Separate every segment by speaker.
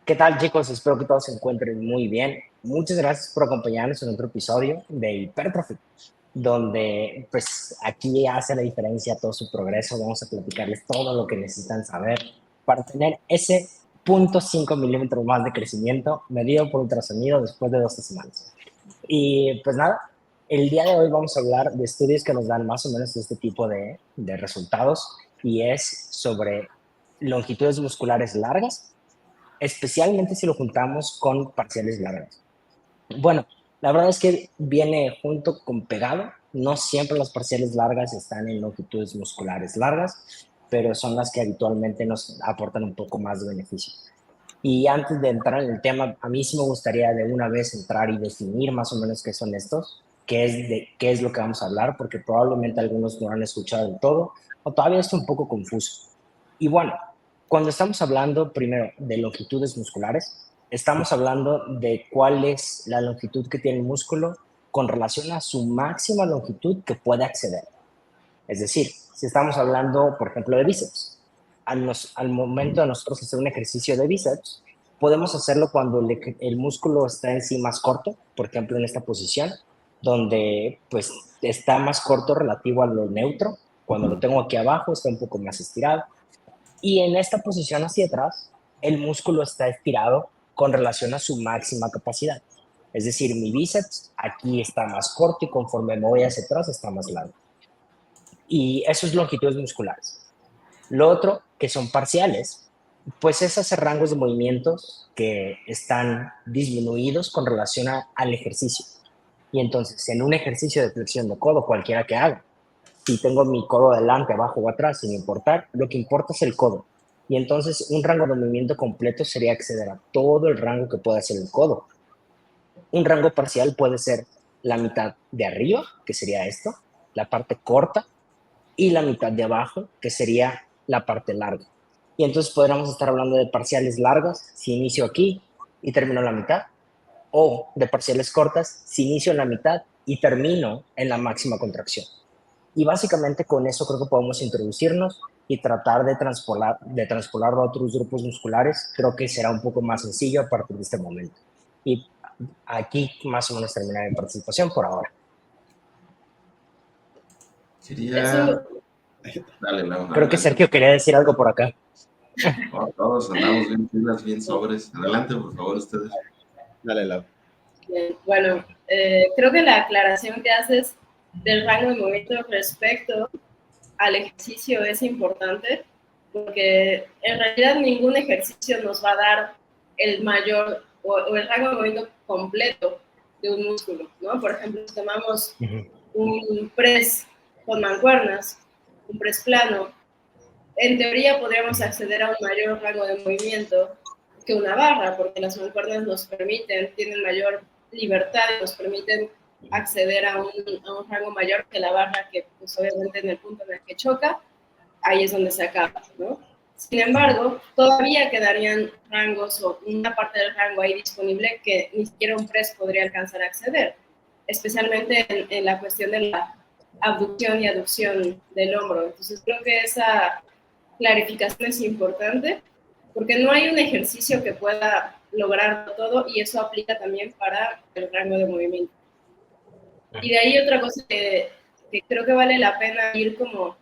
Speaker 1: ¿Qué tal, chicos? Espero que todos se encuentren muy bien. Muchas gracias por acompañarnos en otro episodio de Hypertrophy, donde pues aquí hace la diferencia todo su progreso. Vamos a platicarles todo lo que necesitan saber para tener ese 0.5 milímetros más de crecimiento medido por ultrasonido después de 12 semanas. Y pues nada, el día de hoy vamos a hablar de estudios que nos dan más o menos este tipo de resultados y es sobre longitudes musculares largas, especialmente si lo juntamos con parciales largas. Bueno, la verdad es que viene junto con pegado. No siempre las parciales largas están en longitudes musculares largas, pero son las que habitualmente nos aportan un poco más de beneficio. Y antes de entrar en el tema, a mí sí me gustaría de una vez entrar y definir más o menos qué son estos, qué es lo que vamos a hablar, porque probablemente algunos no han escuchado del todo o todavía está un poco confuso. Y bueno, cuando estamos hablando primero de longitudes musculares, estamos hablando de cuál es la longitud que tiene el músculo con relación a su máxima longitud que puede acceder. Es decir, si estamos hablando, por ejemplo, de bíceps, al momento de nosotros hacer un ejercicio de bíceps, podemos hacerlo cuando el músculo está en sí más corto, por ejemplo, en esta posición, donde pues está más corto relativo a lo neutro. Cuando lo tengo aquí abajo está un poco más estirado. Y en esta posición hacia atrás, el músculo está estirado con relación a su máxima capacidad. Es decir, mi bíceps aquí está más corto y conforme me voy hacia atrás está más largo. Y eso es longitudes musculares. Lo otro, que son parciales, pues es hacer rangos de movimientos que están disminuidos con relación al ejercicio. Y entonces, en un ejercicio de flexión de codo, cualquiera que haga, si tengo mi codo adelante, abajo o atrás, sin importar, lo que importa es el codo. Y entonces, un rango de movimiento completo sería acceder a todo el rango que puede hacer el codo. Un rango parcial puede ser la mitad de arriba, que sería esto, la parte corta, y la mitad de abajo, que sería la parte larga. Y entonces podríamos estar hablando de parciales largas, si inicio aquí y termino en la mitad, o de parciales cortas, si inicio en la mitad y termino en la máxima contracción. Y básicamente con eso creo que podemos introducirnos y tratar de transpolarlo a otros grupos musculares. Creo que será un poco más sencillo a partir de este momento. Y aquí más o menos termina mi participación por ahora.
Speaker 2: Sería... Dale, no,
Speaker 1: Creo que
Speaker 2: adelante.
Speaker 1: Sergio quería decir algo por acá.
Speaker 2: Oh, todos andamos bien pilas, bien sobres. Adelante, por favor, ustedes.
Speaker 3: Dale, Lau.
Speaker 4: Bien, bueno, creo que la aclaración que haces del rango de movimiento respecto al ejercicio es importante, porque en realidad ningún ejercicio nos va a dar el mayor o el rango de movimiento completo de un músculo, ¿no? Por ejemplo, si tomamos un press con mancuernas, un press plano, en teoría podríamos acceder a un mayor rango de movimiento que una barra, porque las mancuernas nos permiten, tienen mayor libertad y nos permiten acceder a un rango mayor que la barra, que pues obviamente en el punto en el que choca, ahí es donde se acaba, ¿no? Sin embargo, todavía quedarían rangos o una parte del rango ahí disponible que ni siquiera un press podría alcanzar a acceder, especialmente en la cuestión de la abducción y aducción del hombro. Entonces creo que esa clarificación es importante porque no hay un ejercicio que pueda lograrlo todo y eso aplica también para el rango de movimiento. Y de ahí otra cosa que creo que vale la pena ir como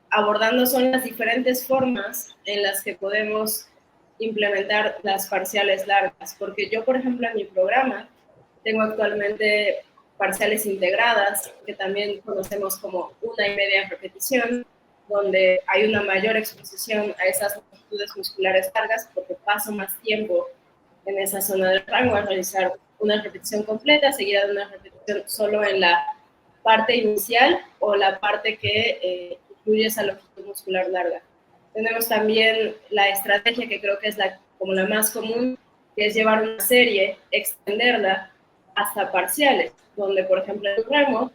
Speaker 4: abordando son las diferentes formas en las que podemos implementar las parciales largas, porque yo, por ejemplo, en mi programa tengo actualmente parciales integradas, que también conocemos como 1,5 repetición, donde hay una mayor exposición a esas longitudes musculares largas porque paso más tiempo en esa zona del rango a realizar una repetición completa, seguida de una repetición solo en la parte inicial o la parte que incluye esa longitud muscular larga. Tenemos también la estrategia que creo que es como la más común, que es llevar una serie, extenderla hasta parciales, donde por ejemplo en un rango,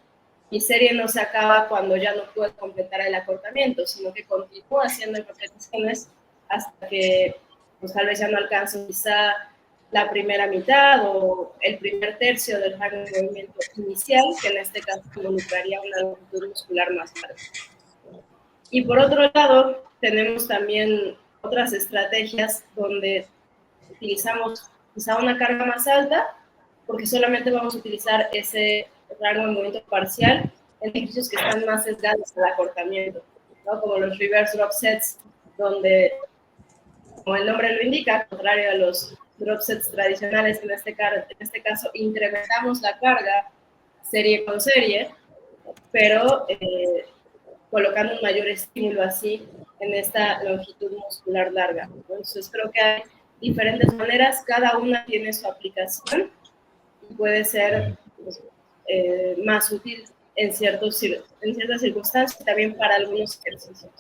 Speaker 4: mi serie no se acaba cuando ya no puedo completar el acortamiento, sino que continúo haciendo repeticiones hasta que pues, tal vez ya no alcanzo quizá la primera mitad o el primer tercio del rango de movimiento inicial, que en este caso involucraría una longitud muscular más larga. Y por otro lado, tenemos también otras estrategias donde utilizamos quizá una carga más alta, porque solamente vamos a utilizar ese rango de movimiento parcial en ejercicios que están más sesgados al acortamiento, ¿no? Como los reverse drop sets, donde, como el nombre lo indica, contrario a los drop sets tradicionales, en este caso incrementamos la carga serie con serie, pero colocando un mayor estímulo así en esta longitud muscular larga. Entonces creo que hay diferentes maneras, cada una tiene su aplicación y puede ser pues, más útil en ciertas circunstancias y también para algunos ejercicios.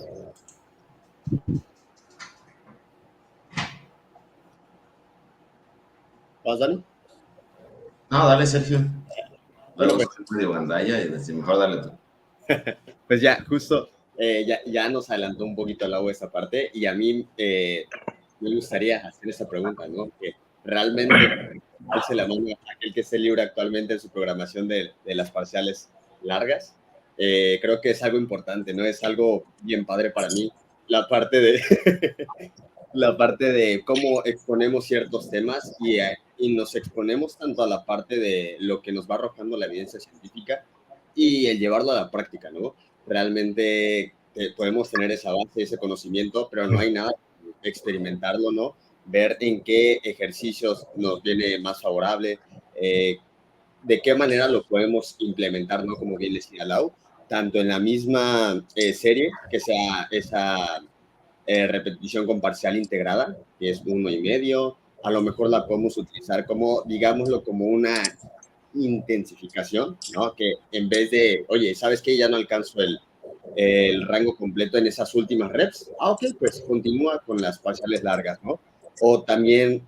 Speaker 3: ¿Vas, Dani?
Speaker 2: No, dale, Sergio.
Speaker 3: Bueno,
Speaker 2: Luego pues, medio gandalla y decir, mejor dale tú.
Speaker 3: Pues ya, justo, ya nos adelantó un poquito Lau esta parte y a mí me gustaría hacer esta pregunta, ¿no? Que realmente alce la mano a aquel que esté libre actualmente en su programación de las parciales largas. Creo que es algo importante, ¿no? Es algo bien padre para mí. La parte de cómo exponemos ciertos temas y nos exponemos tanto a la parte de lo que nos va arrojando la evidencia científica y el llevarlo a la práctica, ¿no? Realmente podemos tener esa base, ese conocimiento, pero no hay nada que experimentarlo, ¿no? Ver en qué ejercicios nos viene más favorable, de qué manera lo podemos implementar, ¿no? Como bien decía Lau, tanto en la misma serie, que sea esa repetición con parcial integrada, que es 1,5, a lo mejor la podemos utilizar como, digámoslo, como una intensificación, ¿no? Que en vez de, oye, ¿sabes qué? Ya no alcanzo el rango completo en esas últimas reps. Ok, pues continúa con las parciales largas, ¿no? O también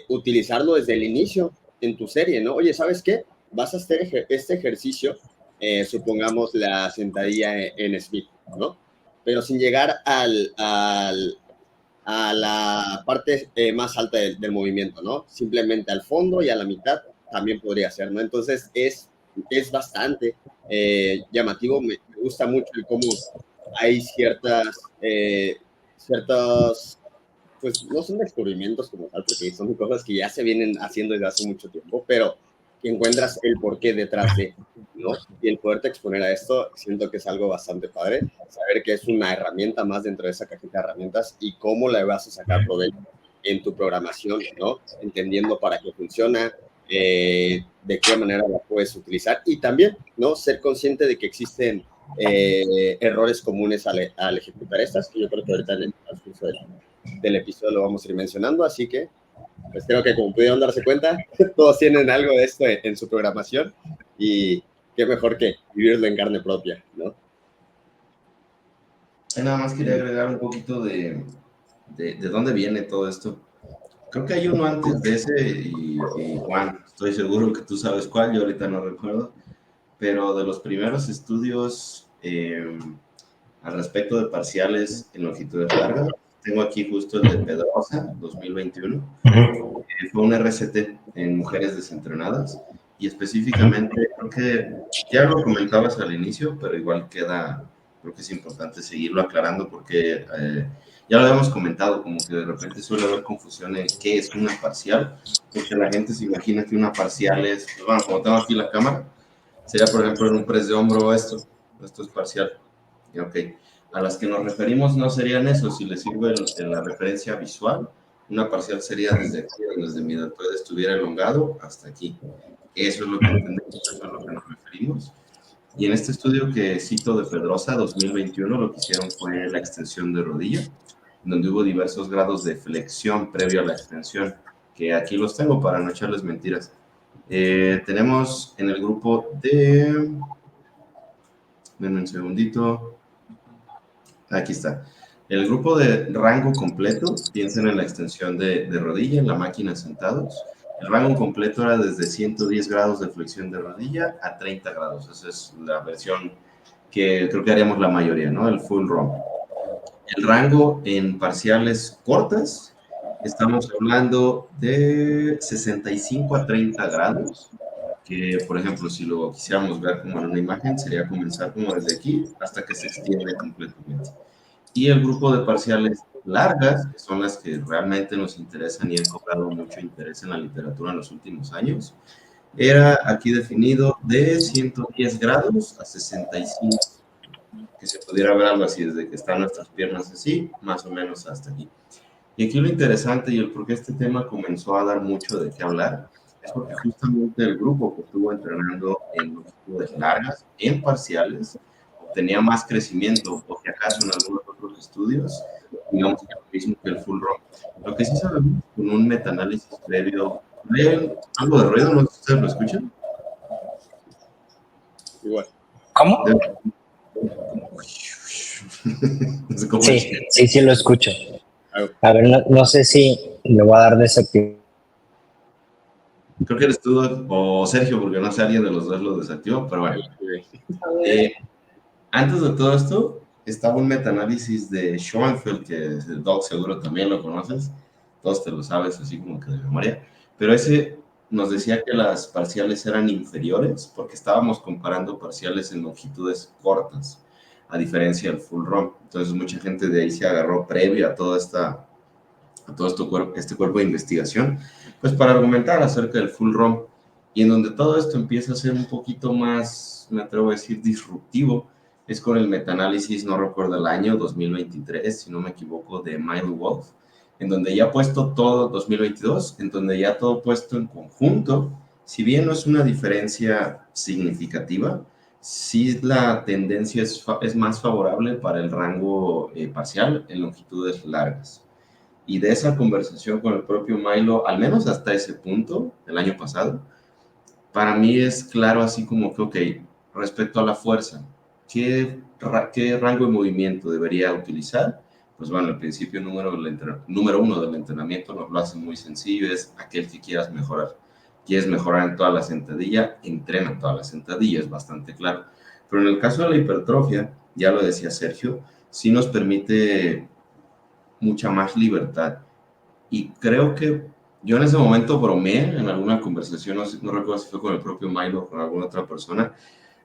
Speaker 3: utilizarlo desde el inicio en tu serie, ¿no? Oye, ¿sabes qué? Vas a hacer este ejercicio, supongamos la sentadilla en Smith, ¿no? Pero sin llegar a la parte más alta del movimiento, ¿no? Simplemente al fondo y a la mitad también podría ser, ¿no? Entonces es bastante llamativo, me gusta mucho el cómo hay ciertas, pues no son descubrimientos como tal, porque son cosas que ya se vienen haciendo desde hace mucho tiempo, pero que encuentras el porqué detrás de, ¿no? Y el poderte exponer a esto, siento que es algo bastante padre, saber que es una herramienta más dentro de esa cajita de herramientas y cómo la vas a sacar provecho en tu programación, ¿no? Entendiendo para qué funciona, de qué manera la puedes utilizar y también, ¿no? Ser consciente de que existen errores comunes al ejecutar estas, que yo creo que ahorita en el transcurso del episodio lo vamos a ir mencionando, así que pues creo que como pudieron darse cuenta, todos tienen algo de esto en su programación y qué mejor que vivirlo en carne propia, ¿no?
Speaker 2: Nada más quería agregar un poquito de dónde viene todo esto. Creo que hay uno antes de ese y Juan, estoy seguro que tú sabes cuál, yo ahorita no recuerdo, pero de los primeros estudios al respecto de parciales en longitudes largas, tengo aquí justo el de Pedrosa, 2021, que fue un RCT en mujeres desentrenadas y específicamente, creo que ya lo comentabas al inicio, pero igual queda, creo que es importante seguirlo aclarando porque ya lo habíamos comentado, como que de repente suele haber confusión en qué es una parcial, porque la gente se imagina que una parcial es, pues, bueno, como tengo aquí la cámara, sería por ejemplo en un press de hombro esto es parcial. Y ok, a las que nos referimos no serían eso, si les sirve en la referencia visual, una parcial sería desde aquí, desde mi deltoide estuviera elongado hasta aquí. Eso es lo que entendemos, eso es a lo que nos referimos. Y en este estudio que cito de Pedrosa, 2021, lo que hicieron fue la extensión de rodilla, donde hubo diversos grados de flexión previo a la extensión, que aquí los tengo para no echarles mentiras. Tenemos en el grupo de... Denme un segundito. Aquí está. El grupo de rango completo, piensen en la extensión de rodilla, en la máquina sentados. El rango completo era desde 110 grados de flexión de rodilla a 30 grados. Esa es la versión que creo que haríamos la mayoría, ¿no? El full ROM. El rango en parciales cortas, estamos hablando de 65 a 30 grados, que por ejemplo, si lo quisiéramos ver como en una imagen, sería comenzar como desde aquí hasta que se extiende completamente. Y el grupo de parciales largas, que son las que realmente nos interesan y han cobrado mucho interés en la literatura en los últimos años, era aquí definido de 110 grados a 65, que se pudiera ver algo así, desde que están nuestras piernas así, más o menos hasta aquí. Y aquí lo interesante y el por qué este tema comenzó a dar mucho de qué hablar, es porque justamente el grupo que estuvo entrenando en longitudes largas, en parciales, tenía más crecimiento, o si acaso en algunos otros estudios, digamos que lo mismo que el full ROM. Lo que sí sabemos con un metaanálisis previo, ¿hay algo de ruido? ¿No sé si ustedes lo escuchan?
Speaker 3: Igual.
Speaker 1: ¿Cómo?
Speaker 2: No sé cómo
Speaker 1: Sí, sí lo escucho.
Speaker 3: Algo.
Speaker 1: A ver, no sé si le voy a dar desactivar.
Speaker 2: Creo que eres tú o Sergio, porque no sé, alguien de los dos lo desactivó, pero bueno. Antes de todo esto, estaba un metaanálisis de Schoenfeld, que el Doc seguro también lo conoces, todos te lo sabes así como que de memoria, pero ese nos decía que las parciales eran inferiores porque estábamos comparando parciales en longitudes cortas, a diferencia del full ROM. Entonces mucha gente de ahí se agarró previo a todo este cuerpo de investigación, pues para argumentar acerca del full ROM, y en donde todo esto empieza a ser un poquito más, me atrevo a decir, disruptivo, es con el metaanálisis, no recuerdo el año, 2023, si no me equivoco, de Milo Wolf, en donde ya puesto todo, 2022, en donde ya todo puesto en conjunto, si bien no es una diferencia significativa, sí la tendencia es más favorable para el rango parcial en longitudes largas. Y de esa conversación con el propio Milo, al menos hasta ese punto, el año pasado, para mí es claro así como que, ok, respecto a la fuerza, ¿qué rango de movimiento debería utilizar? Pues bueno, el principio número uno del entrenamiento nos lo hace muy sencillo, es aquel que quieras mejorar. Quieres mejorar en toda la sentadilla, entrena en toda la sentadilla, es bastante claro. Pero en el caso de la hipertrofia, ya lo decía Sergio, sí nos permite mucha más libertad. Y creo que yo en ese momento bromeé en alguna conversación, no recuerdo si fue con el propio Milo o con alguna otra persona.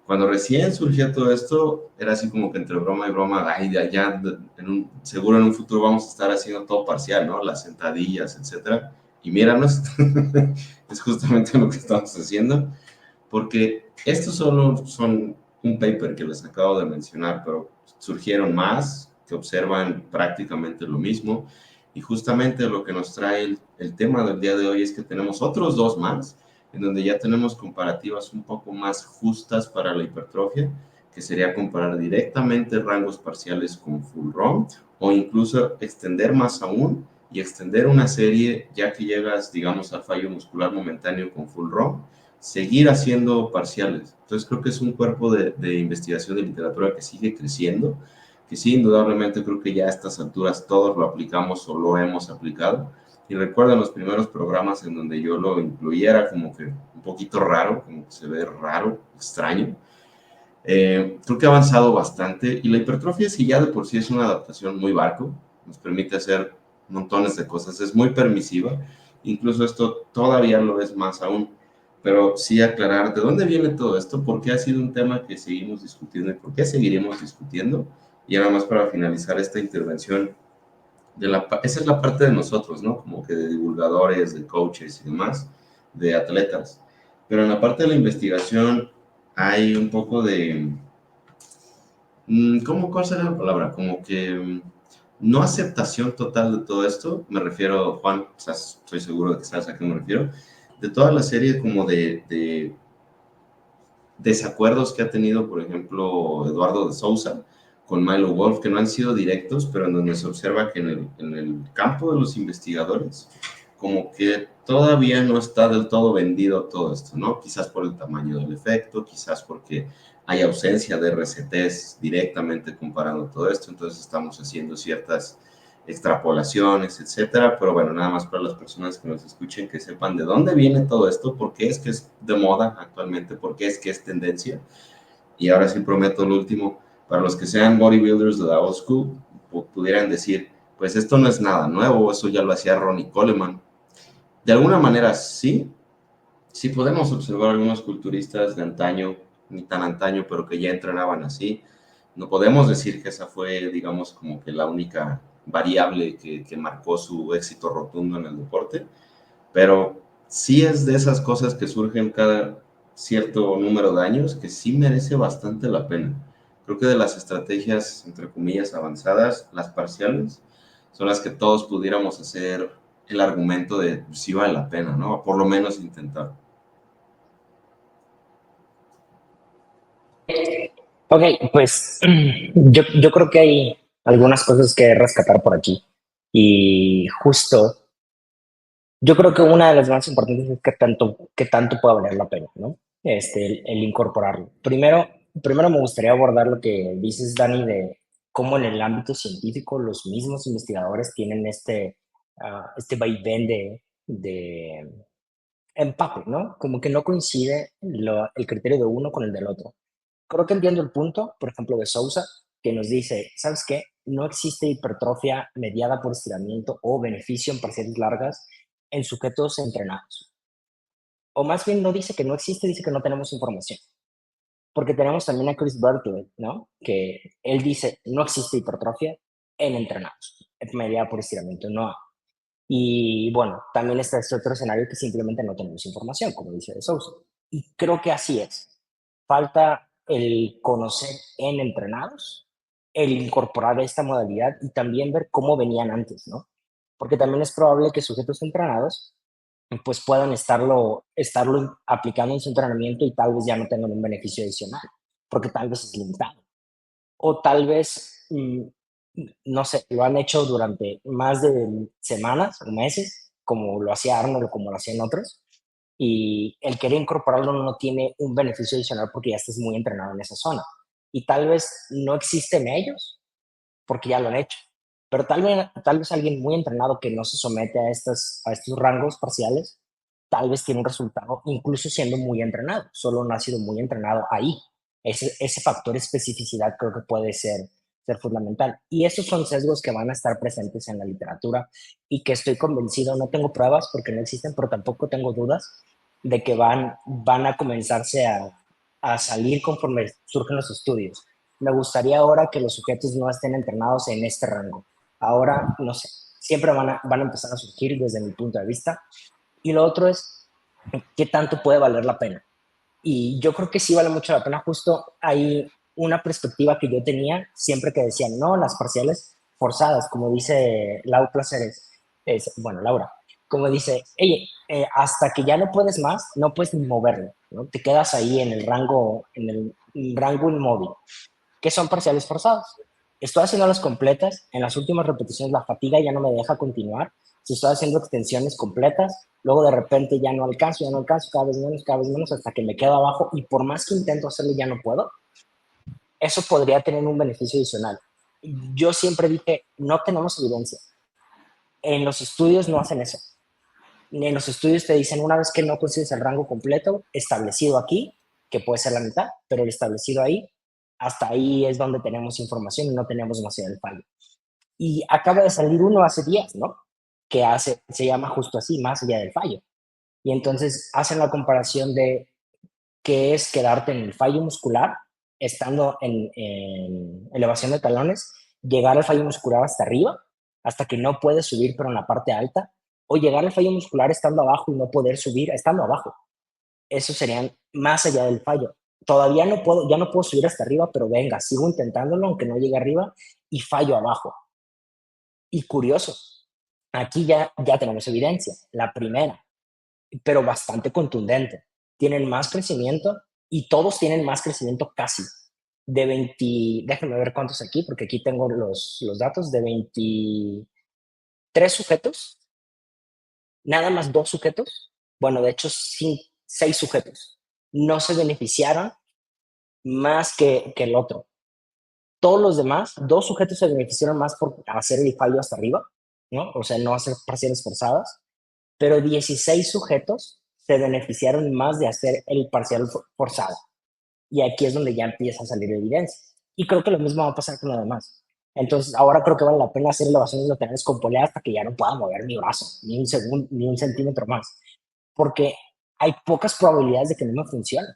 Speaker 2: Cuando recién surgía todo esto, era así como que entre broma y broma, ay, de allá, seguro en un futuro vamos a estar haciendo todo parcial, ¿no? Las sentadillas, etcétera. Y míranos, es justamente lo que estamos haciendo, porque estos solo son un paper que les acabo de mencionar, pero surgieron más que observan prácticamente lo mismo. Y justamente lo que nos trae el tema del día de hoy es que tenemos otros dos más, en donde ya tenemos comparativas un poco más justas para la hipertrofia, que sería comparar directamente rangos parciales con full ROM, o incluso extender más aún y extender una serie ya que llegas, digamos, al fallo muscular momentáneo con full ROM, seguir haciendo parciales. Entonces creo que es un cuerpo de investigación de literatura que sigue creciendo, que sí, indudablemente creo que ya a estas alturas todos lo aplicamos o lo hemos aplicado. Y recuerdo los primeros programas en donde yo lo incluía, era como que un poquito raro, como que se ve raro, extraño. Creo que ha avanzado bastante y la hipertrofia, si ya de por sí es una adaptación muy barco, nos permite hacer montones de cosas, es muy permisiva, incluso esto todavía lo es más aún, pero sí aclarar de dónde viene todo esto, por qué ha sido un tema que seguimos discutiendo y por qué seguiremos discutiendo. Y ahora más para finalizar esta intervención, esa es la parte de nosotros, ¿no? Como que de divulgadores, de coaches y demás, de atletas. Pero en la parte de la investigación hay un poco de, ¿cuál sería la palabra? Como que no aceptación total de todo esto, me refiero, Juan, o sea, estoy seguro de que sabes a qué me refiero, de toda la serie como de desacuerdos que ha tenido, por ejemplo, Eduardo de Sousa con Milo Wolf, que no han sido directos, pero en donde se observa que en el campo de los investigadores, como que todavía no está del todo vendido todo esto, ¿no? Quizás por el tamaño del efecto, quizás porque hay ausencia de RCTs directamente comparando todo esto, entonces estamos haciendo ciertas extrapolaciones, etcétera, pero bueno, nada más para las personas que nos escuchen, que sepan de dónde viene todo esto, por qué es que es de moda actualmente, por qué es que es tendencia. Y ahora sí prometo lo último, para los que sean bodybuilders de la old school, pudieran decir, pues esto no es nada nuevo, eso ya lo hacía Ronnie Coleman. De alguna manera sí, sí podemos observar algunos culturistas de antaño, ni tan antaño, pero que ya entrenaban así. No podemos decir que esa fue, digamos, como que la única variable que marcó su éxito rotundo en el deporte, pero sí es de esas cosas que surgen cada cierto número de años que sí merece bastante la pena. Creo que de las estrategias, entre comillas, avanzadas, las parciales, son las que todos pudiéramos hacer el argumento de si vale la pena, ¿no? Por lo menos intentar.
Speaker 1: Ok, pues yo creo que hay algunas cosas que rescatar por aquí. Y justo, yo creo que una de las más importantes es que tanto puede valer la pena, ¿no? El incorporarlo. Primero me gustaría abordar lo que dices, Dani, de cómo en el ámbito científico los mismos investigadores tienen este vaivén de empate, ¿no? Como que no coincide el criterio de uno con el del otro. Creo que entiendo el punto, por ejemplo, de Sousa, que nos dice, ¿sabes qué? No existe hipertrofia mediada por estiramiento o beneficio en parciales largas en sujetos entrenados. O más bien no dice que no existe, dice que no tenemos información. Porque tenemos también a Chris Berkeley, ¿no? Que él dice, no existe hipertrofia en entrenados, mediada por estiramiento, no hay. Y bueno, también está este otro escenario que simplemente no tenemos información, como dice de Sousa. Y creo que así es. Falta el conocer en entrenados, el incorporar esta modalidad y también ver cómo venían antes, ¿no? Porque también es probable que sujetos entrenados pues puedan estarlo aplicando en su entrenamiento y tal vez ya no tengan un beneficio adicional, porque tal vez es limitado. O tal vez, no sé, lo han hecho durante más de semanas o meses, como lo hacía Arnold o como lo hacían otros, y el querer incorporarlo no tiene un beneficio adicional porque ya estás muy entrenado en esa zona. Y tal vez no existen ellos porque ya lo han hecho. Pero tal vez alguien muy entrenado que no se somete a estos rangos parciales, tal vez tiene un resultado incluso siendo muy entrenado, solo no ha sido muy entrenado ahí. Ese factor especificidad creo que puede ser fundamental. Y esos son sesgos que van a estar presentes en la literatura y que estoy convencido, no tengo pruebas porque no existen, pero tampoco tengo dudas de que van a comenzarse a salir conforme surgen los estudios. Me gustaría ahora que los sujetos no estén entrenados en este rango. Ahora, no sé, siempre van a empezar a surgir desde mi punto de vista. Y lo otro es, ¿qué tanto puede valer la pena? Y yo creo que sí vale mucho la pena. Justo hay una perspectiva que yo tenía siempre que decían, no, las parciales forzadas, como dice Lau Placeres, bueno, Laura, como dice, oye, hasta que ya no puedes más, no puedes ni moverlo, ¿no? Te quedas ahí en el rango inmóvil. ¿Qué son parciales forzados? Estoy haciendo las completas, en las últimas repeticiones la fatiga ya no me deja continuar, si estoy haciendo extensiones completas, luego de repente ya no alcanzo, cada vez menos, hasta que me quedo abajo y por más que intento hacerlo ya no puedo, eso podría tener un beneficio adicional. Yo siempre dije, no tenemos evidencia. En los estudios no hacen eso. En los estudios te dicen, una vez que no consigues el rango completo establecido aquí, que puede ser la mitad, pero el establecido ahí, hasta ahí es donde tenemos información y no tenemos más allá del fallo. Y acaba de salir uno hace días, ¿no? Se llama justo así, más allá del fallo. Y entonces hacen la comparación de qué es quedarte en el fallo muscular, estando en elevación de talones, llegar al fallo muscular hasta arriba, hasta que no puedes subir, pero en la parte alta, o llegar al fallo muscular estando abajo y no poder subir estando abajo. Eso serían más allá del fallo. Todavía no puedo, ya no puedo subir hasta arriba, pero venga, sigo intentándolo aunque no llegue arriba y fallo abajo. Y curioso, aquí ya tenemos evidencia, la primera, pero bastante contundente. Tienen más crecimiento y todos tienen más crecimiento casi. De 20, déjenme ver cuántos aquí, porque aquí tengo los datos, de 23 sujetos, nada más 2 sujetos, bueno, de hecho 6 sujetos, no se beneficiaron más que el otro. Todos los demás, 2 sujetos se beneficiaron más por hacer el fallo hasta arriba, ¿no? O sea, no hacer parciales forzadas, pero 16 sujetos se beneficiaron más de hacer el parcial forzado. Y aquí es donde ya empieza a salir evidencia. Y creo que lo mismo va a pasar con lo demás. Entonces, ahora creo que vale la pena hacer elevaciones laterales con polea hasta que ya no pueda mover mi brazo, ni un segundo, ni un centímetro más. Porque hay pocas probabilidades de que no me funcione.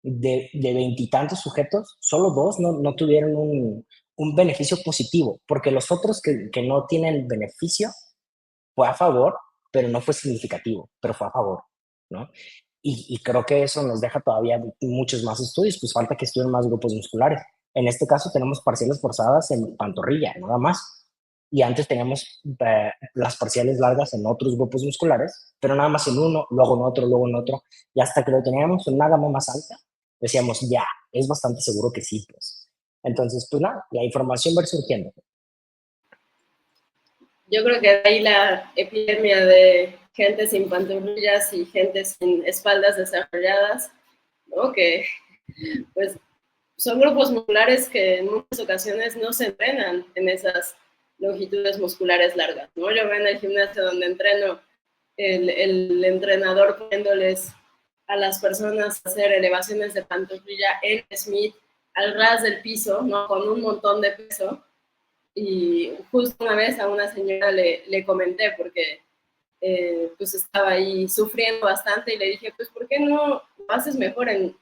Speaker 1: De veintitantos sujetos, solo 2 no tuvieron un beneficio positivo, porque los otros que no tienen beneficio fue a favor, pero no fue significativo, pero fue a favor, ¿no? Y creo que eso nos deja todavía muchos más estudios, pues falta que estudien más grupos musculares. En este caso tenemos parciales forzadas en pantorrilla, nada más. Y antes teníamos las parciales largas en otros grupos musculares, pero nada más en uno, luego en otro, luego en otro. Y hasta que lo teníamos en una gama más alta, decíamos, ya, es bastante seguro que sí, pues. Entonces, pues nada, la información va a ir surgiendo.
Speaker 4: Yo creo que de ahí la epidemia de gente sin pantorrillas y gente sin espaldas desarrolladas, ¿no? Que pues son grupos musculares que en muchas ocasiones no se entrenan en esas longitudes musculares largas, ¿no? Yo veo en el gimnasio donde entreno el entrenador poniéndoles a las personas a hacer elevaciones de pantorrilla en Smith al ras del piso, ¿no? Con un montón de peso. Y justo una vez a una señora le comenté porque pues estaba ahí sufriendo bastante y le dije, pues ¿por qué no lo haces mejor de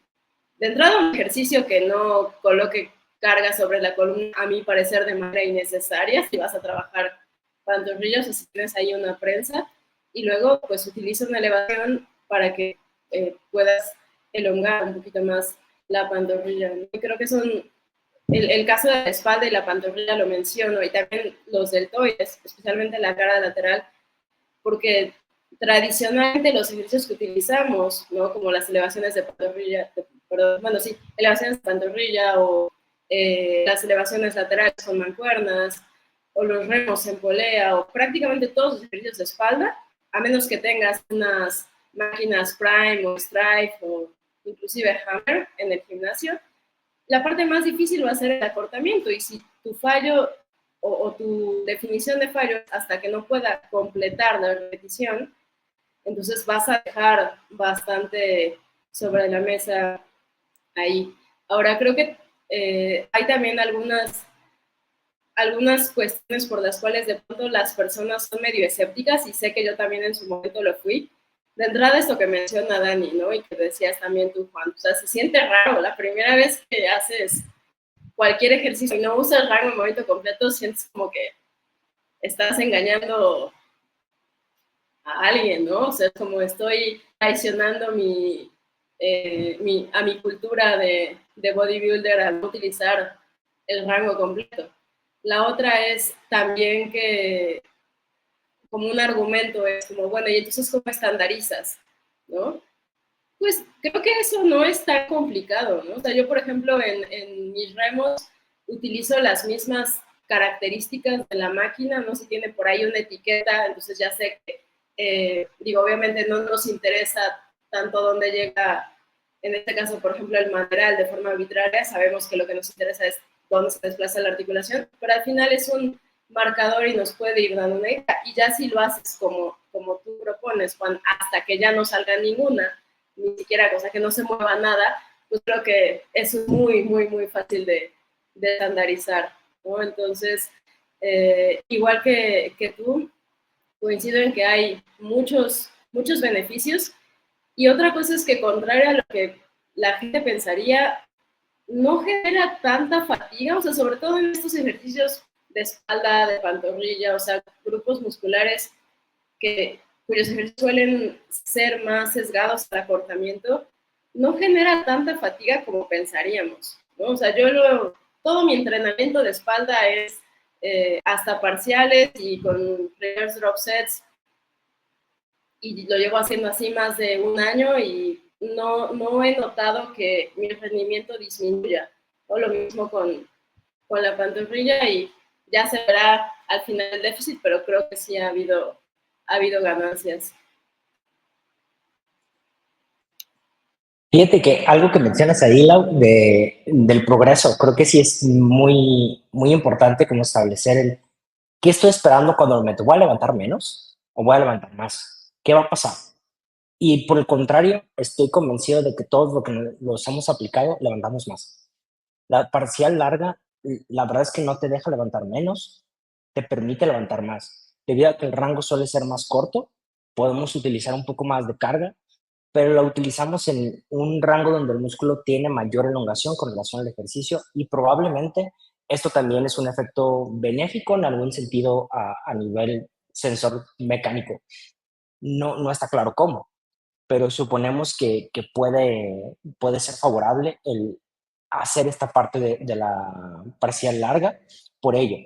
Speaker 4: entrada un ejercicio que no coloque carga sobre la columna, a mi parecer de manera innecesaria, si vas a trabajar pantorrillas o si tienes ahí una prensa, y luego pues utiliza una elevación para que puedas elongar un poquito más la pantorrilla. Y creo que son el caso de la espalda y la pantorrilla lo menciono, y también los deltoides, especialmente la cara lateral, porque tradicionalmente los ejercicios que utilizamos, ¿no? Como las elevaciones de pantorrilla, elevaciones de pantorrilla o las elevaciones laterales con mancuernas, o los remos en polea, o prácticamente todos los ejercicios de espalda, a menos que tengas unas máquinas Prime o Strife o inclusive Hammer en el gimnasio, la parte más difícil va a ser el acortamiento, y si tu fallo o tu definición de fallo hasta que no pueda completar la repetición, entonces vas a dejar bastante sobre la mesa ahí. Ahora, creo que hay también algunas cuestiones por las cuales de pronto las personas son medio escépticas, y sé que yo también en su momento lo fui. De entrada es lo que menciona Dani, ¿no? Y que decías también tú, Juan. O sea, se siente raro la primera vez que haces cualquier ejercicio y no usas el rango de movimiento completo, sientes como que estás engañando a alguien, ¿no? O sea, como estoy traicionando a mi cultura de bodybuilder al no utilizar el rango completo. La otra es también que, como un argumento, es como, bueno, ¿y entonces cómo estandarizas? ¿No? Pues creo que eso no es tan complicado, ¿no? O sea, yo, por ejemplo, en mis remos utilizo las mismas características de la máquina, ¿no? Si tiene por ahí una etiqueta, entonces ya sé que, obviamente no nos interesa tanto dónde llega, en este caso, por ejemplo, el material de forma arbitraria, sabemos que lo que nos interesa es dónde se desplaza la articulación, pero al final es un marcador y nos puede ir dando una idea, y ya si lo haces como tú propones, Juan, hasta que ya no salga ninguna, ni siquiera, cosa que no se mueva nada, pues creo que es muy, muy, muy fácil de estandarizar, ¿no? Entonces, igual que tú, coincido en que hay muchos beneficios, y otra cosa es que, contrario a lo que la gente pensaría, no genera tanta fatiga, o sea, sobre todo en estos ejercicios de espalda, de pantorrilla, o sea, grupos musculares cuyos ejercicios suelen ser más sesgados al acortamiento, no genera tanta fatiga como pensaríamos, ¿no? O sea, todo mi entrenamiento de espalda es hasta parciales y con reverse drop sets, y lo llevo haciendo así más de un año, y no he notado que mi rendimiento disminuya, o lo mismo con la pantorrilla, y ya se verá al final el déficit, pero creo que sí ha habido ganancias.
Speaker 1: Fíjate que algo que mencionas ahí, Lau, del progreso, creo que sí es muy, muy importante como establecer ¿qué estoy esperando cuando me meto? ¿Voy a levantar menos o voy a levantar más? ¿Qué va a pasar? Y por el contrario, estoy convencido de que todos lo que los hemos aplicado, levantamos más. La parcial larga, la verdad es que no te deja levantar menos, te permite levantar más. Debido a que el rango suele ser más corto, podemos utilizar un poco más de carga, pero la utilizamos en un rango donde el músculo tiene mayor elongación con relación al ejercicio, y probablemente Esto también es un efecto benéfico en algún sentido a nivel sensor mecánico. No está claro cómo, pero suponemos que puede ser favorable el hacer esta parte de la parcial larga por ello,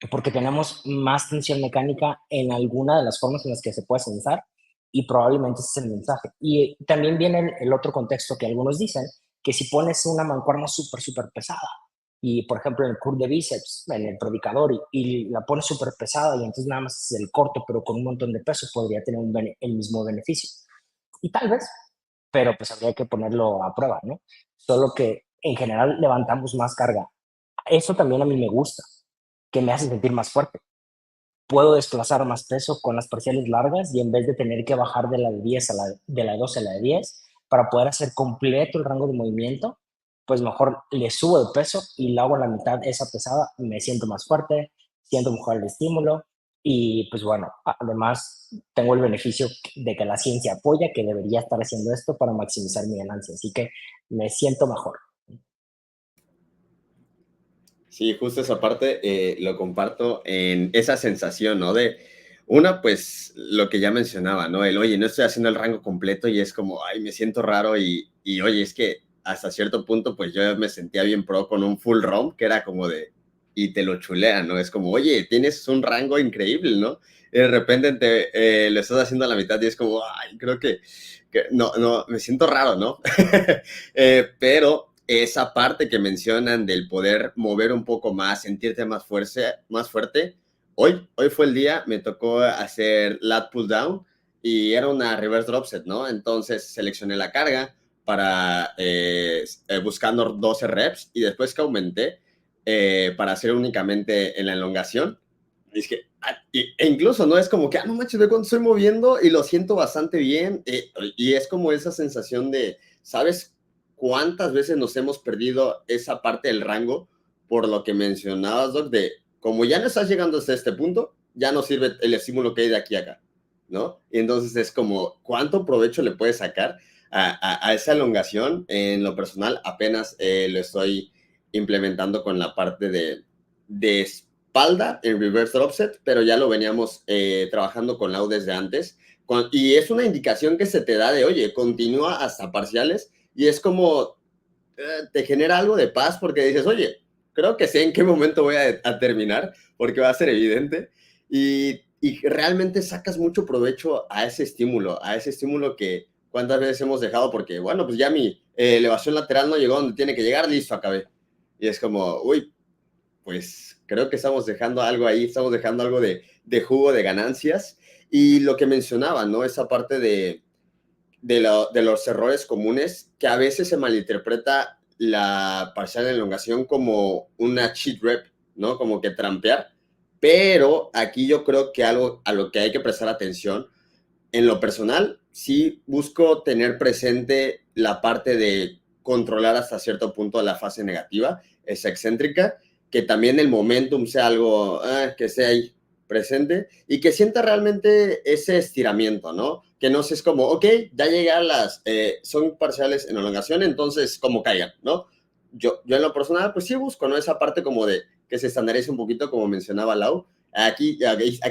Speaker 1: porque tenemos más tensión mecánica en alguna de las formas en las que se puede sensar y probablemente ese es el mensaje. Y también viene el otro contexto que algunos dicen, que si pones una mancuerna súper pesada y, por ejemplo, en el curl de bíceps, en el predicador, y la pones súper pesada y entonces nada más es el corto, pero con un montón de peso, podría tener el mismo beneficio. Y tal vez, pero pues habría que ponerlo a prueba, ¿no? Solo que en general levantamos más carga. Eso también a mí me gusta, que me hace sentir más fuerte. Puedo desplazar más peso con las parciales largas y en vez de tener que bajar de la de 10 a de la 12 a la de 10 para poder hacer completo el rango de movimiento, pues mejor le subo de peso y la hago a la mitad esa pesada, me siento más fuerte, siento mejor el estímulo y pues bueno, además tengo el beneficio de que la ciencia apoya que debería estar haciendo esto para maximizar mi ganancia, así que me siento mejor.
Speaker 3: Sí, justo esa parte lo comparto en esa sensación, ¿no? De una, pues lo que ya mencionaba, ¿no? El, oye, no estoy haciendo el rango completo y es como, ay, me siento raro y oye, es que hasta cierto punto, pues yo me sentía bien pro con un full romp, que era como de, y te lo chulean, ¿no? Es como, oye, tienes un rango increíble, ¿no? Y de repente lo estás haciendo a la mitad y es como, ay, creo que no, me siento raro, ¿no? Pero esa parte que mencionan del poder mover un poco más, sentirte más fuerte. Hoy fue el día, me tocó hacer lat pull down y era una reverse drop set, ¿no? Entonces seleccioné la carga para buscando 12 reps y después que aumenté para hacer únicamente en la elongación. Es que, e incluso, ¿no? Es como que, no manches, ve cuando estoy moviendo y lo siento bastante bien. Y es como esa sensación de, ¿sabes cuántas veces nos hemos perdido esa parte del rango por lo que mencionabas, Doc, de como ya no estás llegando hasta este punto, ya no sirve el estímulo que hay de aquí a acá, ¿no? Y entonces es como, ¿cuánto provecho le puedes sacar a esa elongación? En lo personal, apenas lo estoy implementando con la parte de espalda en reverse drop set, pero ya lo veníamos trabajando con Lau desde antes. Y es una indicación que se te da de, oye, continúa hasta parciales y es como te genera algo de paz porque dices, oye, creo que sé en qué momento voy a terminar porque va a ser evidente y realmente sacas mucho provecho a ese estímulo que cuántas veces hemos dejado porque, bueno, pues ya mi elevación lateral no llegó donde tiene que llegar, listo, acabé. Y es como, uy, pues creo que estamos dejando algo ahí, estamos dejando algo de jugo, de ganancias. Y lo que mencionaba, ¿no? Esa parte de los errores comunes, que a veces se malinterpreta la parcial de elongación como una cheat rep, ¿no? Como que trampear. Pero aquí yo creo que algo a lo que hay que prestar atención, en lo personal, sí busco tener presente la parte de controlar hasta cierto punto la fase negativa, esa excéntrica, que también el momentum sea algo que esté ahí presente y que sienta realmente ese estiramiento, ¿no? Que no es como, ok, ya llegué a son parciales en elongación, entonces como caigan, ¿no? Yo en lo personal, pues sí busco, ¿no? Esa parte como de que se estandarice un poquito, como mencionaba Lau. Aquí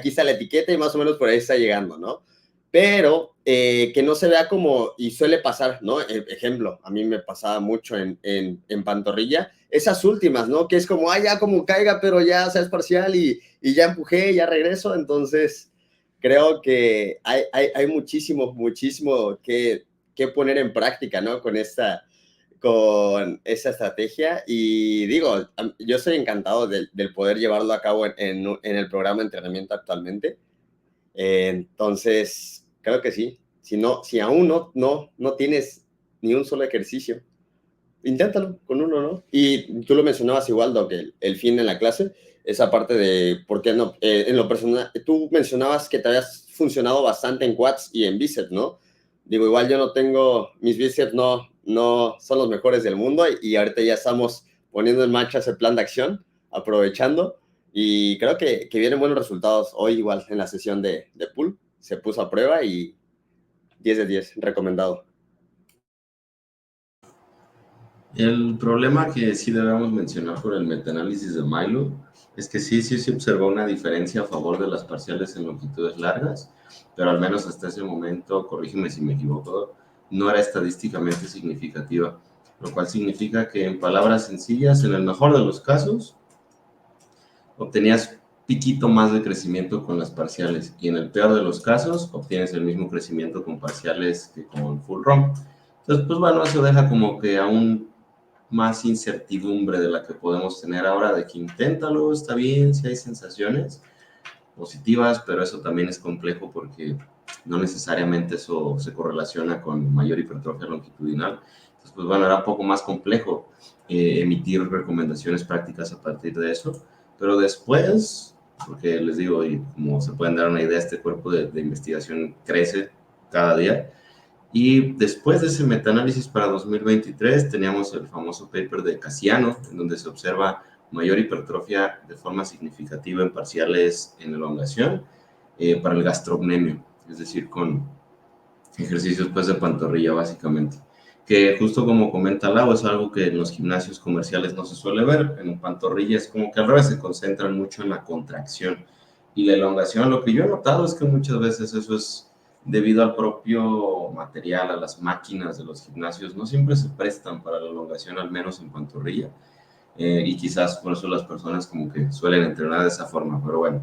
Speaker 3: está la etiqueta y más o menos por ahí está llegando, ¿no? Pero que no se vea como, y suele pasar, ¿no? Ejemplo, a mí me pasaba mucho en pantorrilla, esas últimas, ¿no? Que es como, ya como caiga, pero ya, o sea, es parcial y ya empujé, ya regreso, entonces creo que hay muchísimo que poner en práctica, ¿no? Con esa estrategia y digo, yo estoy encantado del poder llevarlo a cabo en el programa de entrenamiento actualmente. Entonces, creo que sí. Si aún no tienes ni un solo ejercicio, inténtalo con uno, ¿no? Y tú lo mencionabas igual, Doc, el fin en la clase, esa parte de, ¿por qué no? En lo personal, tú mencionabas que te habías funcionado bastante en quads y en bíceps, ¿no? Digo, igual yo no tengo, mis bíceps no son los mejores del mundo y ahorita ya estamos poniendo en marcha ese plan de acción, aprovechando. Y creo que vienen buenos resultados. Hoy igual en la sesión de pool se puso a prueba y 10 de 10, recomendado.
Speaker 2: El problema que sí debemos mencionar por el metaanálisis de Milo es que sí se observó una diferencia a favor de las parciales en longitudes largas, pero al menos hasta ese momento, corrígeme si me equivoco, no era estadísticamente significativa, lo cual significa que en palabras sencillas, en el mejor de los casos, obtenías piquito más de crecimiento con las parciales y en el peor de los casos obtienes el mismo crecimiento con parciales que con full ROM. Entonces, pues bueno, eso deja como que aún más incertidumbre de la que podemos tener ahora, de que inténtalo, está bien, si hay sensaciones positivas, pero eso también es complejo porque no necesariamente eso se correlaciona con mayor hipertrofia longitudinal. Entonces, pues bueno, era un poco más complejo emitir recomendaciones prácticas a partir de eso, pero después, porque les digo, y como se pueden dar una idea, este cuerpo de investigación crece cada día. Y después de ese metaanálisis para 2023 teníamos el famoso paper de Casiano, en donde se observa mayor hipertrofia de forma significativa en parciales en elongación para el gastrocnemio, es decir, con ejercicios pues de pantorrilla básicamente. Que justo como comenta Lau, es algo que en los gimnasios comerciales no se suele ver. En pantorrilla es como que al revés se concentran mucho en la contracción. Y la elongación, lo que yo he notado es que muchas veces eso es debido al propio material, a las máquinas de los gimnasios, no siempre se prestan para la elongación, al menos en pantorrilla. Y quizás por eso las personas como que suelen entrenar de esa forma, pero bueno.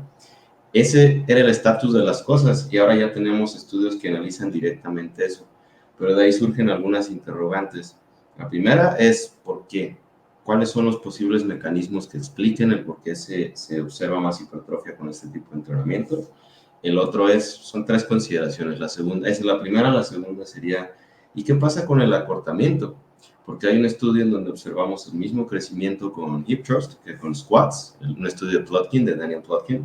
Speaker 2: Ese era el estatus de las cosas y ahora ya tenemos estudios que analizan directamente eso. Pero de ahí surgen algunas interrogantes. La primera es ¿por qué? ¿Cuáles son los posibles mecanismos que expliquen el por qué se observa más hipertrofia con este tipo de entrenamiento? El otro son tres consideraciones. La segunda, esa es la primera, la segunda sería ¿y qué pasa con el acortamiento? Porque hay un estudio en donde observamos el mismo crecimiento con hip thrust que con squats, un estudio de Plotkin, de Daniel Plotkin.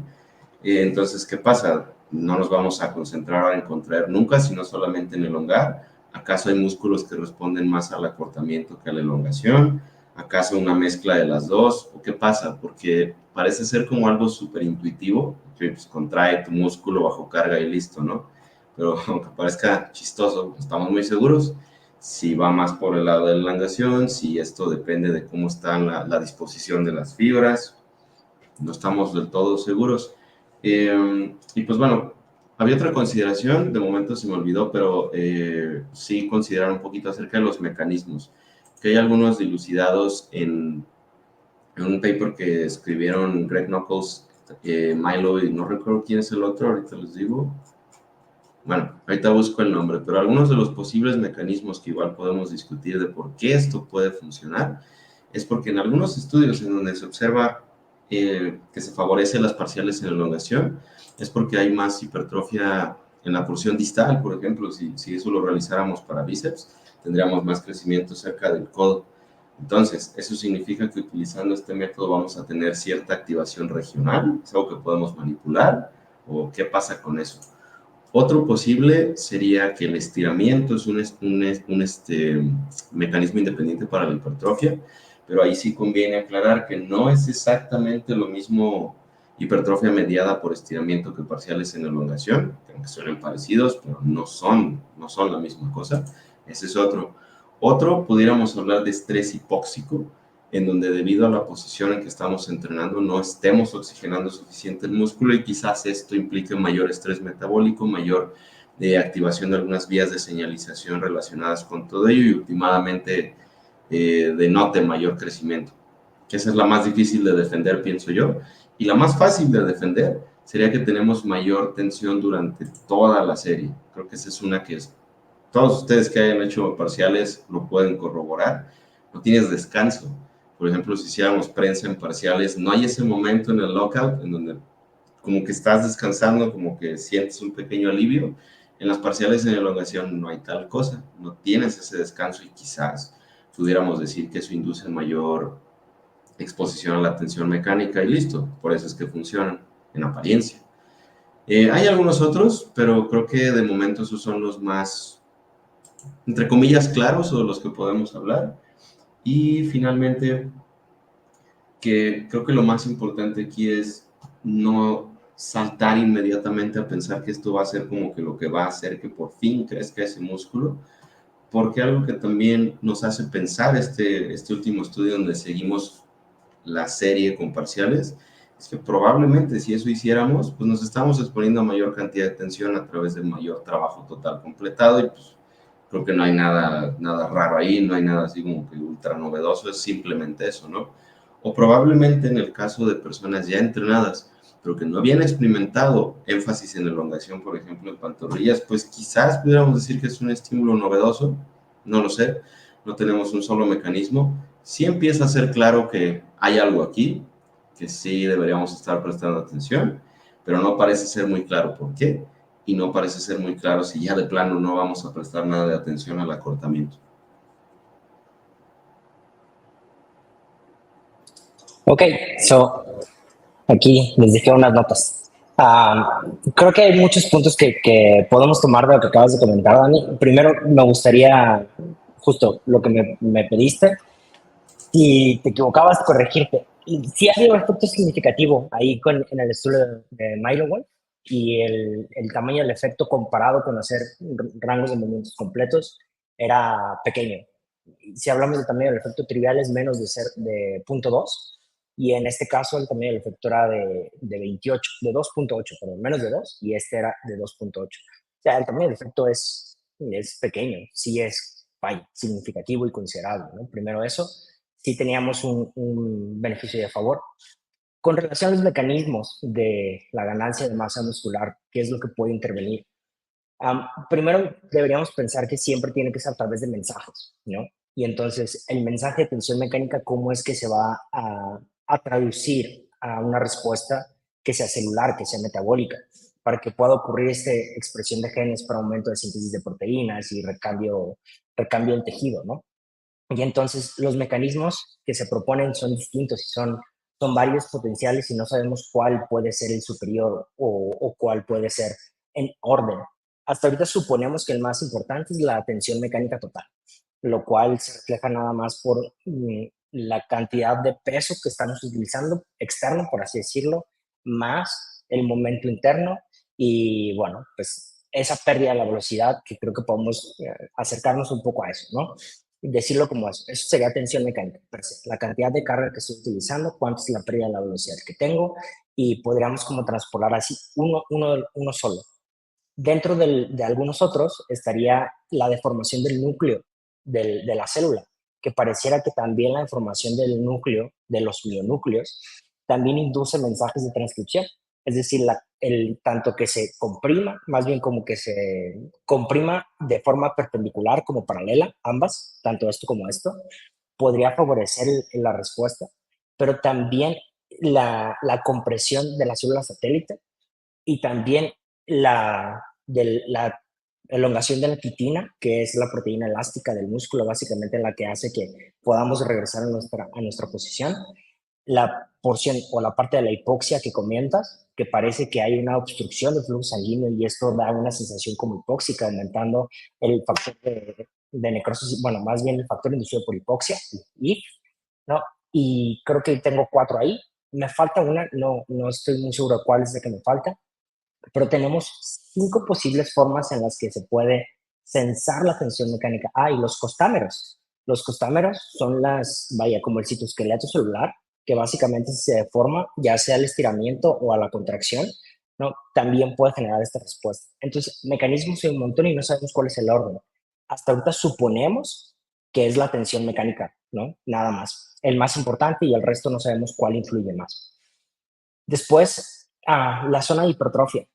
Speaker 2: Entonces, ¿qué pasa? No nos vamos a concentrar en contraer nunca, sino solamente en elongar. ¿Acaso hay músculos que responden más al acortamiento que a la elongación? ¿Acaso una mezcla de las dos? ¿O qué pasa? Porque parece ser como algo súper intuitivo, que pues, contrae tu músculo bajo carga y listo, ¿no? Pero aunque parezca chistoso, no estamos muy seguros si va más por el lado de la elongación, si esto depende de cómo está la disposición de las fibras. No estamos del todo seguros. Y pues bueno, había otra consideración, de momento se me olvidó, pero sí considerar un poquito acerca de los mecanismos, que hay algunos dilucidados en un paper que escribieron Greg Knuckles, Milo y no recuerdo quién es el otro, ahorita les digo. Bueno, ahorita busco el nombre, pero algunos de los posibles mecanismos que igual podemos discutir de por qué esto puede funcionar es porque en algunos estudios en donde se observa que se favorece las parciales en elongación, es porque hay más hipertrofia en la porción distal, por ejemplo, si eso lo realizáramos para bíceps, tendríamos más crecimiento cerca del codo. Entonces, eso significa que utilizando este método vamos a tener cierta activación regional, es algo que podemos manipular, o qué pasa con eso. Otro posible sería que el estiramiento es un mecanismo independiente para la hipertrofia, pero ahí sí conviene aclarar que no es exactamente lo mismo hipertrofia mediada por estiramiento que parciales en elongación, aunque suenen parecidos, pero no son la misma cosa. Ese es otro. Otro, pudiéramos hablar de estrés hipóxico, en donde debido a la posición en que estamos entrenando no estemos oxigenando suficiente el músculo y quizás esto implique mayor estrés metabólico, mayor activación de algunas vías de señalización relacionadas con todo ello y últimamente denote mayor crecimiento. Esa es la más difícil de defender, pienso yo, y la más fácil de defender sería que tenemos mayor tensión durante toda la serie. Creo que esa es una que todos ustedes que hayan hecho parciales lo pueden corroborar. No tienes descanso. Por ejemplo, si hiciéramos prensa en parciales, no hay ese momento en el lockout en donde como que estás descansando, como que sientes un pequeño alivio. En las parciales en elongación no hay tal cosa, no tienes ese descanso y quizás pudiéramos decir que eso induce mayor exposición a la tensión mecánica y listo, por eso es que funcionan en apariencia. Hay algunos otros, pero creo que de momento esos son los más, entre comillas, claros o de los que podemos hablar. Y finalmente, que creo que lo más importante aquí es no saltar inmediatamente a pensar que esto va a ser como que lo que va a hacer que por fin crezca ese músculo, porque algo que también nos hace pensar este último estudio donde seguimos la serie con parciales, es que probablemente si eso hiciéramos, pues nos estamos exponiendo a mayor cantidad de tensión a través de mayor trabajo total completado y pues creo que no hay nada raro ahí, no hay nada así como que ultra novedoso, es simplemente eso, ¿no? O probablemente en el caso de personas ya entrenadas, pero que no habían experimentado énfasis en elongación, por ejemplo, en pantorrillas, pues quizás pudiéramos decir que es un estímulo novedoso, no lo sé, no tenemos un solo mecanismo. Sí empieza a ser claro que hay algo aquí, que sí deberíamos estar prestando atención, pero no parece ser muy claro por qué, y no parece ser muy claro si ya de plano no vamos a prestar nada de atención al acortamiento.
Speaker 1: Ok, so aquí les dejé unas notas. Creo que hay muchos puntos que podemos tomar de lo que acabas de comentar, Dani. Primero, me gustaría, justo lo que me pediste, si te equivocabas, corregirte. Y sí ha habido un efecto significativo ahí en el estudio de Milo y el tamaño del efecto comparado con hacer rangos de movimientos completos era pequeño. Si hablamos del tamaño del efecto trivial es menos de 0.2 y en este caso el tamaño del efecto era de 28, de 2.8, perdón, menos de 2 y este era de 2.8. O sea, el tamaño del efecto es pequeño, sí es vaya, significativo y considerable, ¿no? Primero eso, sí teníamos un beneficio de favor. Con relación a los mecanismos de la ganancia de masa muscular, ¿qué es lo que puede intervenir? Primero, deberíamos pensar que siempre tiene que ser a través de mensajes, ¿no? Y entonces, el mensaje de tensión mecánica, ¿cómo es que se va a traducir a una respuesta que sea celular, que sea metabólica, para que pueda ocurrir esta expresión de genes para aumento de síntesis de proteínas y recambio del tejido, ¿no? Y entonces los mecanismos que se proponen son distintos y son varios potenciales y no sabemos cuál puede ser el superior o cuál puede ser en orden. Hasta ahorita suponemos que el más importante es la tensión mecánica total, lo cual se refleja nada más por la cantidad de peso que estamos utilizando, externo, por así decirlo, más el momento interno y, bueno, pues esa pérdida de la velocidad que creo que podemos acercarnos un poco a eso, ¿no? Decirlo como eso sería tensión mecánica, la cantidad de carga que estoy utilizando, cuánto es la pérdida de la velocidad que tengo y podríamos como transpolar así uno solo. Dentro de algunos otros estaría la deformación del núcleo de la célula, que pareciera que también la información del núcleo, de los mionúcleos, también induce mensajes de transcripción. Es decir, tanto que se comprima, más bien como que se comprima de forma perpendicular como paralela, ambas, tanto esto como esto, podría favorecer la respuesta, pero también la compresión de la célula satélite y también la elongación de la quitina, que es la proteína elástica del músculo, básicamente la que hace que podamos regresar a nuestra posición. La porción o la parte de la hipoxia que comentas, que parece que hay una obstrucción del flujo sanguíneo y esto da una sensación como hipóxica, aumentando el factor de necrosis, bueno, más bien el factor inducido por hipoxia, IF, ¿no? Y creo que tengo 4 ahí. Me falta una, no estoy muy seguro de cuál es la que me falta, pero tenemos 5 posibles formas en las que se puede sensar la tensión mecánica. Y los costámeros. Los costámeros son como el citoesqueleto celular, que básicamente se deforma ya sea al estiramiento o a la contracción, ¿no? También puede generar esta respuesta. Entonces, mecanismos hay un montón y no sabemos cuál es el orden. Hasta ahorita suponemos que es la tensión mecánica, ¿no? Nada más. El más importante y el resto no sabemos cuál influye más. Después, la zona de hipertrofia.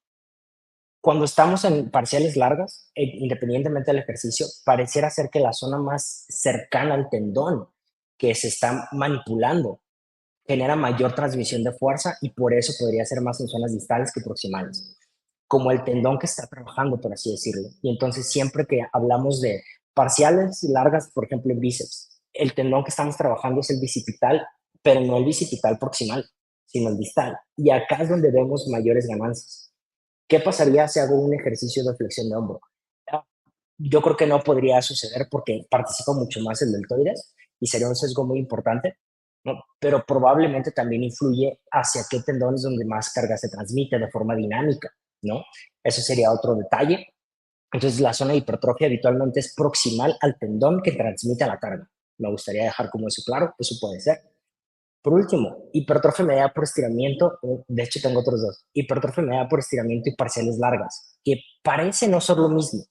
Speaker 1: Cuando estamos en parciales largas, independientemente del ejercicio, pareciera ser que la zona más cercana al tendón que se está manipulando genera mayor transmisión de fuerza y por eso podría ser más en zonas distales que proximales, como el tendón que está trabajando, por así decirlo. Y entonces siempre que hablamos de parciales largas, por ejemplo en bíceps, el tendón que estamos trabajando es el bicipital, pero no el bicipital proximal, sino el distal. Y acá es donde vemos mayores ganancias. ¿Qué pasaría si hago un ejercicio de flexión de hombro? Yo creo que no podría suceder porque participa mucho más el deltoides y sería un sesgo muy importante, ¿no? Pero probablemente también influye hacia qué tendones donde más carga se transmite de forma dinámica, ¿no? Eso sería otro detalle. Entonces, la zona de hipertrofia habitualmente es proximal al tendón que transmite la carga. Me gustaría dejar como eso claro, eso puede ser. Por último, hipertrofia mediada por estiramiento, de hecho tengo otros dos, hipertrofia mediada por estiramiento y parciales largas, que parece no ser lo mismo,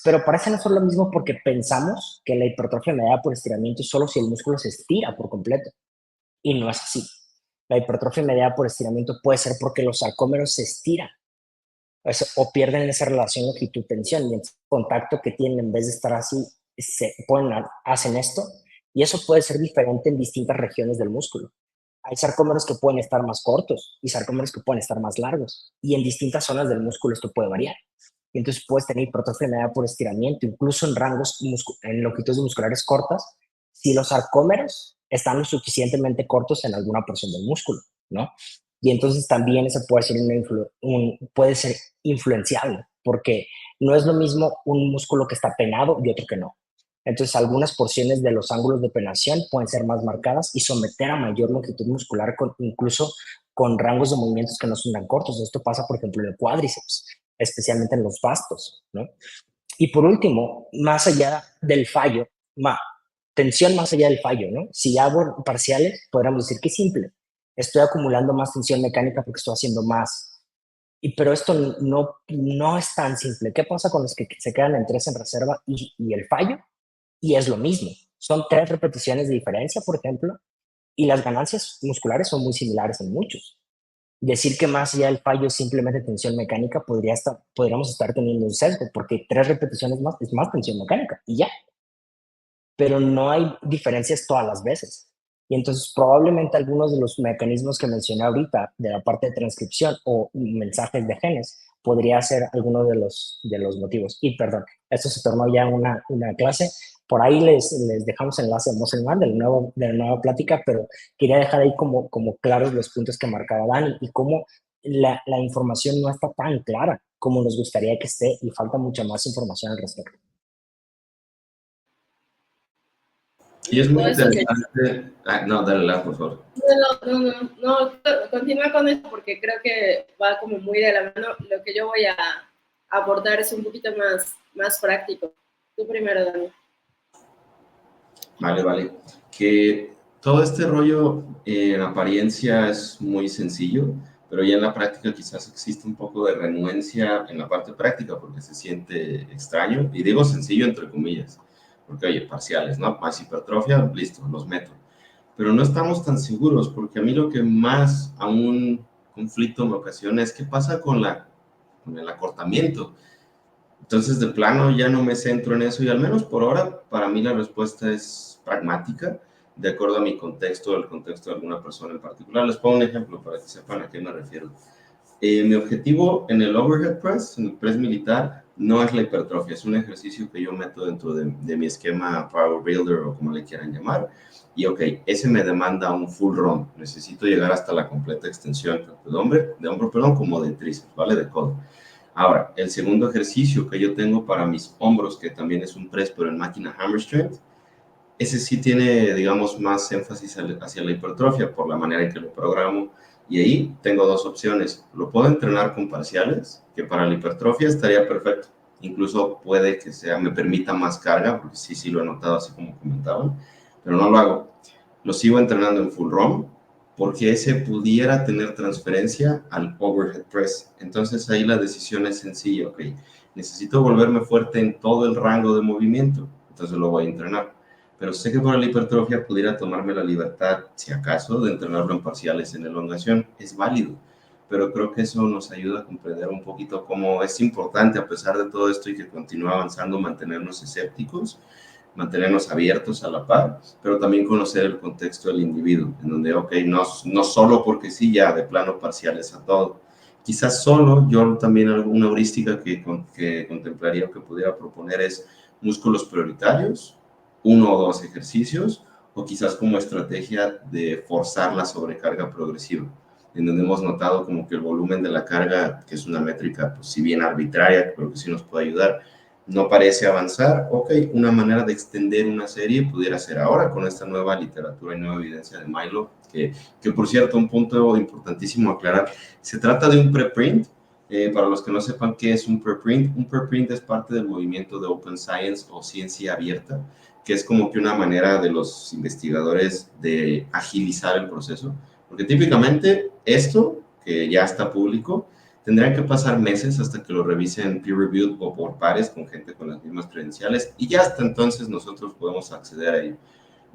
Speaker 1: pero parece no ser lo mismo porque pensamos que la hipertrofia mediada por estiramiento es solo si el músculo se estira por completo, y no es así. La hipertrofia mediada por estiramiento puede ser porque los sarcómeros se estiran o pierden esa relación longitud-tensión y el contacto que tienen en vez de estar así, hacen esto, y eso puede ser diferente en distintas regiones del músculo. Hay sarcómeros que pueden estar más cortos y sarcómeros que pueden estar más largos, y en distintas zonas del músculo esto puede variar. Y entonces puedes tener hipertrofia mediada por estiramiento, incluso en rangos, en longitudes musculares cortas, si los sarcómeros están lo suficientemente cortos en alguna porción del músculo, ¿no? Y entonces también eso puede ser, puede ser influenciable, porque no es lo mismo un músculo que está penado y otro que no. Entonces, algunas porciones de los ángulos de penación pueden ser más marcadas y someter a mayor longitud muscular, incluso con rangos de movimientos que no son tan cortos. Esto pasa, por ejemplo, en el cuádriceps, especialmente en los bastos, ¿no? Y por último, más allá del fallo, tensión más allá del fallo, ¿no? Si hago parciales, podríamos decir que es simple. Estoy acumulando más tensión mecánica porque estoy haciendo más. Pero esto no es tan simple. ¿Qué pasa con los que se quedan en 3 en reserva y el fallo? Y es lo mismo. Son 3 repeticiones de diferencia, por ejemplo, y las ganancias musculares son muy similares en muchos. Decir que más allá del fallo es simplemente tensión mecánica, podríamos estar teniendo un sesgo, porque 3 repeticiones más es más tensión mecánica y ya. Pero no hay diferencias todas las veces. Y entonces probablemente algunos de los mecanismos que mencioné ahorita de la parte de transcripción o mensajes de genes podría ser alguno de los motivos. Y perdón, esto se tornó ya una clase. Por ahí les dejamos enlace a Musselman de la nueva plática, pero quería dejar ahí como claros los puntos que marcaba Dani y cómo la información no está tan clara como nos gustaría que esté y falta mucha más información al respecto.
Speaker 2: Y es muy interesante. No, dale, por favor.
Speaker 4: No, continúa con esto porque creo que va como muy de la mano. Lo que yo voy a aportar es un poquito más práctico. Tú primero, Dani.
Speaker 2: Vale. Que todo este rollo en apariencia es muy sencillo, pero ya en la práctica quizás existe un poco de renuencia en la parte práctica porque se siente extraño. Y digo sencillo entre comillas, porque oye, parciales, ¿no? Más hipertrofia, listo, los meto. Pero no estamos tan seguros, porque a mí lo que más a un conflicto me ocasiona es qué pasa con el acortamiento. Entonces, de plano, ya no me centro en eso y al menos por ahora, para mí la respuesta es pragmática, de acuerdo a mi contexto, el contexto de alguna persona en particular. Les pongo un ejemplo para que sepan a qué me refiero. Mi objetivo en el overhead press, en el press militar, no es la hipertrofia, es un ejercicio que yo meto dentro de mi esquema Power Builder o como le quieran llamar. Y ok, ese me demanda un full run. Necesito llegar hasta la completa extensión de hombro, como de tríceps, ¿vale? De codo. Ahora, el segundo ejercicio que yo tengo para mis hombros, que también es un press, pero en máquina hammer strength, ese sí tiene, digamos, más énfasis hacia la hipertrofia por la manera en que lo programo. Y ahí tengo dos opciones. Lo puedo entrenar con parciales, que para la hipertrofia estaría perfecto. Incluso puede que me permita más carga, porque sí lo he notado así como comentaban, pero no lo hago. Lo sigo entrenando en full ROM, porque ese pudiera tener transferencia al overhead press. Entonces ahí la decisión es sencilla, ok, necesito volverme fuerte en todo el rango de movimiento, entonces lo voy a entrenar. Pero sé que para la hipertrofia pudiera tomarme la libertad, si acaso, de entrenarlo en parciales en elongación. Es válido, pero creo que eso nos ayuda a comprender un poquito cómo es importante, a pesar de todo esto y que continúa avanzando, mantenernos escépticos, mantenernos abiertos a la par, pero también conocer el contexto del individuo, en donde, ok, no solo porque sí, ya de plano parciales a todo. Quizás solo, yo también alguna heurística que contemplaría o que pudiera proponer es músculos prioritarios, 1 o 2 ejercicios, o quizás como estrategia de forzar la sobrecarga progresiva, en donde hemos notado como que el volumen de la carga, que es una métrica, pues si bien arbitraria, pero que sí nos puede ayudar, no parece avanzar. Ok, una manera de extender una serie pudiera ser ahora con esta nueva literatura y nueva evidencia de Milo, que por cierto, un punto importantísimo aclarar, se trata de un preprint, Para los que no sepan qué es un preprint es parte del movimiento de Open Science o ciencia abierta, que es como que una manera de los investigadores de agilizar el proceso, porque típicamente esto, que ya está público, tendrían que pasar meses hasta que lo revisen peer-reviewed o por pares con gente con las mismas credenciales, y ya hasta entonces nosotros podemos acceder a ello.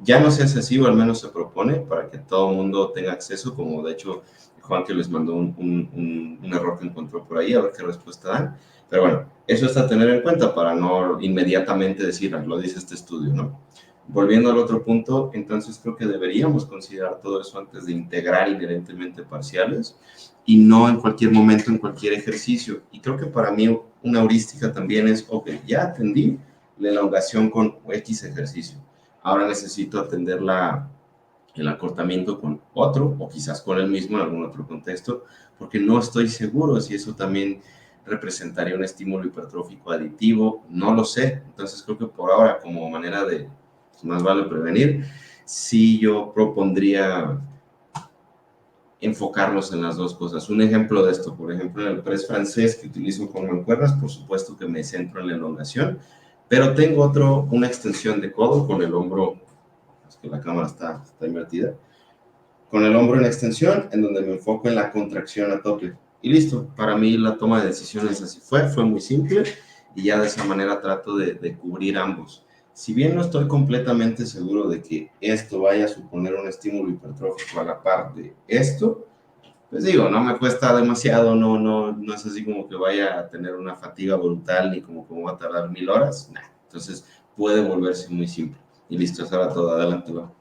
Speaker 2: Ya no se hace así, o al menos se propone, para que todo el mundo tenga acceso, como de hecho Juan que les mandó un error que encontró por ahí, a ver qué respuesta dan. Pero bueno, eso es a tener en cuenta para no inmediatamente decir, lo dice este estudio, ¿no? Volviendo al otro punto, entonces creo que deberíamos considerar todo eso antes de integrar inherentemente parciales y no en cualquier momento, en cualquier ejercicio. Y creo que para mí una heurística también es, ok, ya atendí la elongación con X ejercicio. Ahora necesito atender el acortamiento con otro o quizás con el mismo en algún otro contexto, porque no estoy seguro si eso también representaría un estímulo hipertrófico aditivo, no lo sé. Entonces creo que por ahora, como manera de más vale prevenir, sí yo propondría enfocarnos en las dos cosas. Un ejemplo de esto, por ejemplo, en el press francés que utilizo con mancuernas, por supuesto que me centro en la elongación, pero tengo una extensión de codo con el hombro, es que la cámara está invertida, con el hombro en extensión, en donde me enfoco en la contracción a tope. Y listo, para mí la toma de decisiones así fue muy simple y ya de esa manera trato de cubrir ambos. Si bien no estoy completamente seguro de que esto vaya a suponer un estímulo hipertrófico a la par de esto, pues digo, no me cuesta demasiado, no es así como que vaya a tener una fatiga brutal ni como va a tardar 1000 horas, nah. Entonces puede volverse muy simple. Y listo, eso era todo, adelante, va.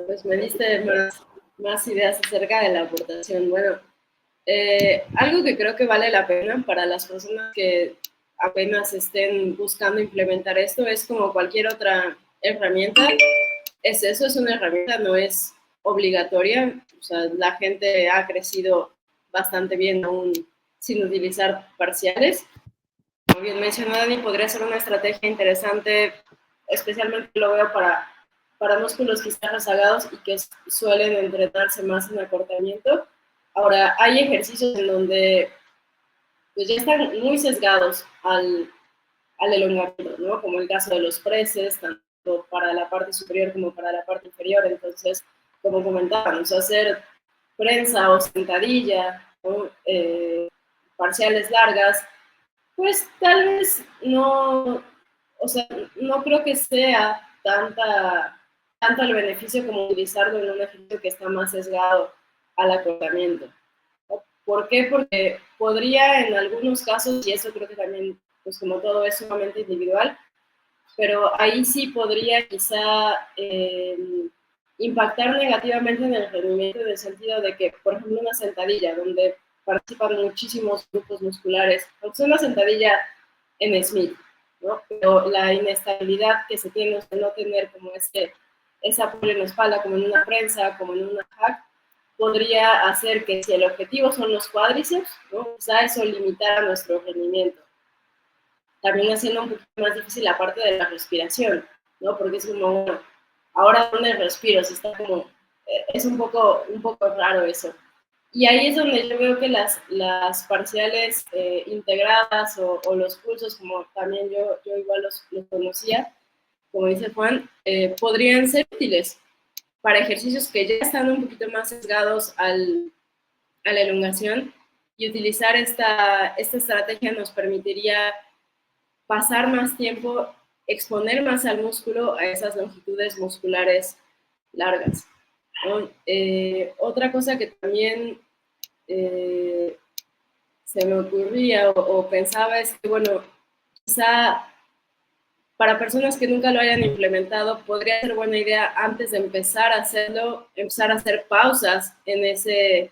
Speaker 4: Pues me diste más ideas acerca de la aportación. Bueno, algo que creo que vale la pena para las personas que apenas estén buscando implementar esto es como cualquier otra herramienta. Eso es una herramienta, no es obligatoria. O sea, la gente ha crecido bastante bien aún sin utilizar parciales. Como bien mencionó Dani, podría ser una estrategia interesante, especialmente lo veo para músculos quizás rezagados y que suelen entrenarse más en acortamiento. Ahora, hay ejercicios en donde pues, ya están muy sesgados al elongamiento, ¿no? Como el caso de los presses, tanto para la parte superior como para la parte inferior. Entonces, como comentábamos, hacer prensa o sentadilla, ¿no? Parciales largas, pues tal vez no, o sea, no creo que sea tanto el beneficio como utilizarlo en un ejercicio que está más sesgado al acortamiento. ¿Por qué? Porque podría en algunos casos, y eso creo que también, pues como todo es sumamente individual, pero ahí sí podría quizá impactar negativamente en el rendimiento en el sentido de que, por ejemplo, una sentadilla donde participan muchísimos grupos musculares, aunque sea una sentadilla en Smith, ¿no? Pero la inestabilidad que se tiene de no tener como ese apoyo en la espalda, como en una prensa, como en una hack, podría hacer que si el objetivo son los cuádriceps, ¿no? Quizá eso limitara nuestro rendimiento. También haciendo un poquito más difícil la parte de la respiración, ¿no? Porque es como, bueno, ahora dónde respiro, si está como, es un poco raro eso. Y ahí es donde yo veo que las parciales integradas o los pulsos, como también yo igual los conocía, como dice Juan, podrían ser útiles para ejercicios que ya están un poquito más sesgados a la elongación, y utilizar esta estrategia nos permitiría pasar más tiempo, exponer más al músculo a esas longitudes musculares largas, ¿no? Otra cosa que también se me ocurría o pensaba es que, bueno, quizá para personas que nunca lo hayan implementado, podría ser buena idea antes de empezar a hacerlo, empezar a hacer pausas en ese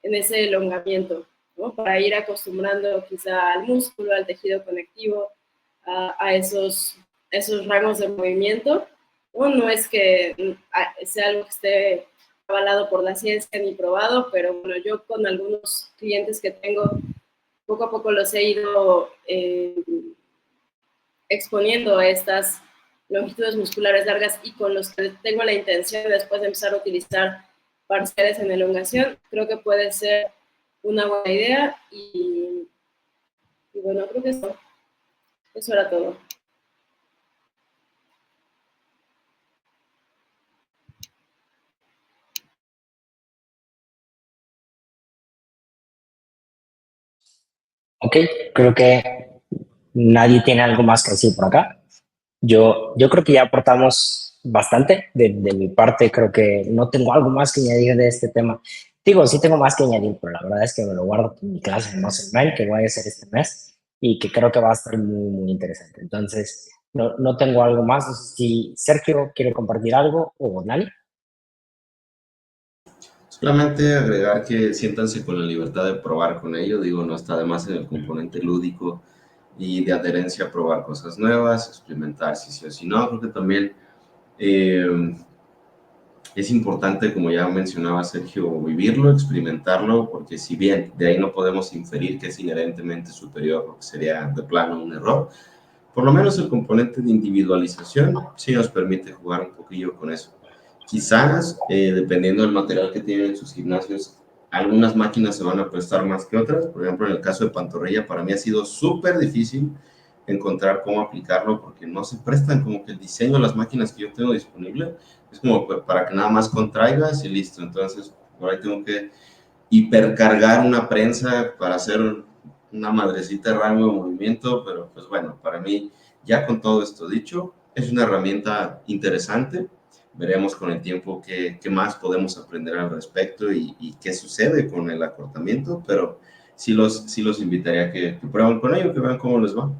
Speaker 4: elongamiento, ¿no? Para ir acostumbrando quizá al músculo, al tejido conectivo, a esos rangos de movimiento, ¿no? No es que sea algo que esté avalado por la ciencia ni probado, pero bueno, yo con algunos clientes que tengo, poco a poco los he ido exponiendo a estas longitudes musculares largas y con los que tengo la intención de después de empezar a utilizar parciales en elongación, creo que puede ser una buena idea y bueno, creo que eso era todo.
Speaker 1: Ok, creo que nadie tiene algo más que decir por acá. Yo creo que ya aportamos bastante de mi parte. Creo que no tengo algo más que añadir de este tema. Digo, sí tengo más que añadir, pero la verdad es que me lo guardo en mi clase de Muscle Man que voy a hacer este mes y que creo que va a estar muy, muy interesante. Entonces, no tengo algo más. No sé si Sergio quiere compartir algo o Dani.
Speaker 2: Solamente agregar que siéntanse con la libertad de probar con ello, digo, no está de más en el componente lúdico y de adherencia a probar cosas nuevas, experimentar si sí o si no. Creo que también eh, es importante, como ya mencionaba Sergio, vivirlo, experimentarlo, porque si bien de ahí no podemos inferir que es inherentemente superior, porque sería de plano un error, por lo menos el componente de individualización sí nos permite jugar un poquillo con eso. Quizás, dependiendo del material que tienen en sus gimnasios, algunas máquinas se van a prestar más que otras. Por ejemplo, en el caso de pantorrilla, para mí ha sido súper difícil encontrar cómo aplicarlo porque no se prestan, como que el diseño de las máquinas que yo tengo disponible es como para que nada más contraigas y listo. Entonces, por ahí tengo que hipercargar una prensa para hacer una madrecita de rango de movimiento, pero pues bueno, para mí, ya con todo esto dicho, es una herramienta interesante. Veremos con el tiempo qué más podemos aprender al respecto y qué sucede con el acortamiento, pero sí los invitaría a que prueben con ello, que vean cómo les va.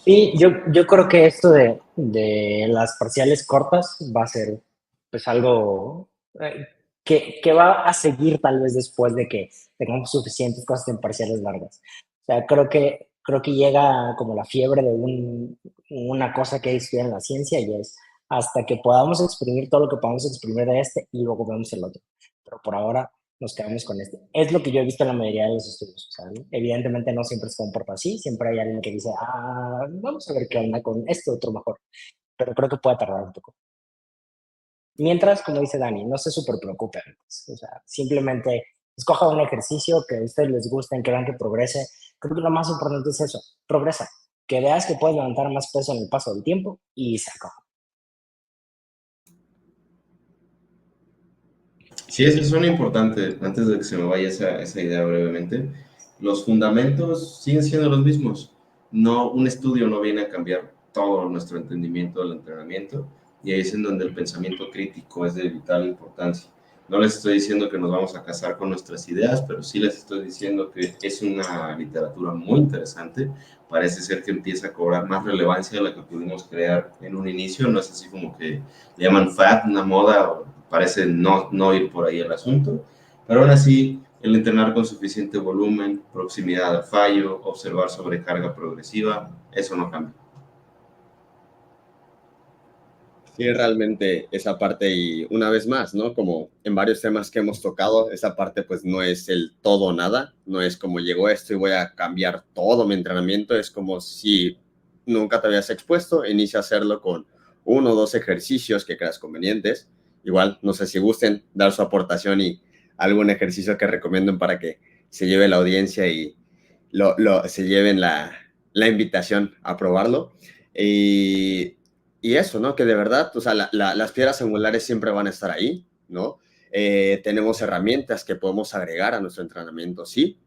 Speaker 1: Sí, yo creo que esto de las parciales cortas va a ser pues algo que va a seguir tal vez después de que tengamos suficientes cosas en parciales largas. O sea, creo que llega como la fiebre de una cosa que hay estudiar en la ciencia y es hasta que podamos exprimir todo lo que podamos exprimir de este y luego vemos el otro. Pero por ahora nos quedamos con este. Es lo que yo he visto en la mayoría de los estudios. O sea, evidentemente no siempre se comporta así, siempre hay alguien que dice, vamos a ver qué onda con esto otro mejor, pero creo que puede tardar un poco. Mientras, como dice Dani, no se súper preocupen, pues, o sea, simplemente escoja un ejercicio que a ustedes les guste, que vean que progrese. Creo que lo más importante es eso, progresa, que veas que puedes levantar más peso en el paso del tiempo y se acabó.
Speaker 2: Sí, eso suena importante, antes de que se me vaya esa idea brevemente. Los fundamentos siguen siendo los mismos. No, un estudio no viene a cambiar todo nuestro entendimiento del entrenamiento, y ahí es en donde el pensamiento crítico es de vital importancia. No les estoy diciendo que nos vamos a casar con nuestras ideas, pero sí les estoy diciendo que es una literatura muy interesante. Parece ser que empieza a cobrar más relevancia de la que pudimos crear en un inicio. No es así como que le llaman fad, una moda, parece no ir por ahí el asunto, pero aún así el entrenar con suficiente volumen, proximidad al fallo, observar sobrecarga progresiva, eso no cambia.
Speaker 3: Sí, realmente esa parte y una vez más, ¿no? Como en varios temas que hemos tocado, esa parte pues no es el todo o nada, no es como llegó esto y voy a cambiar todo mi entrenamiento, es como si nunca te habías expuesto, inicia a hacerlo con 1 o 2 ejercicios que creas convenientes. Igual, no sé si gusten dar su aportación y algún ejercicio que recomienden para que se lleve la audiencia y se lleven la invitación a probarlo. Y y eso, ¿no? Que de verdad, o sea, las piedras angulares siempre van a estar ahí, ¿no? Tenemos herramientas que podemos agregar a nuestro entrenamiento, sí,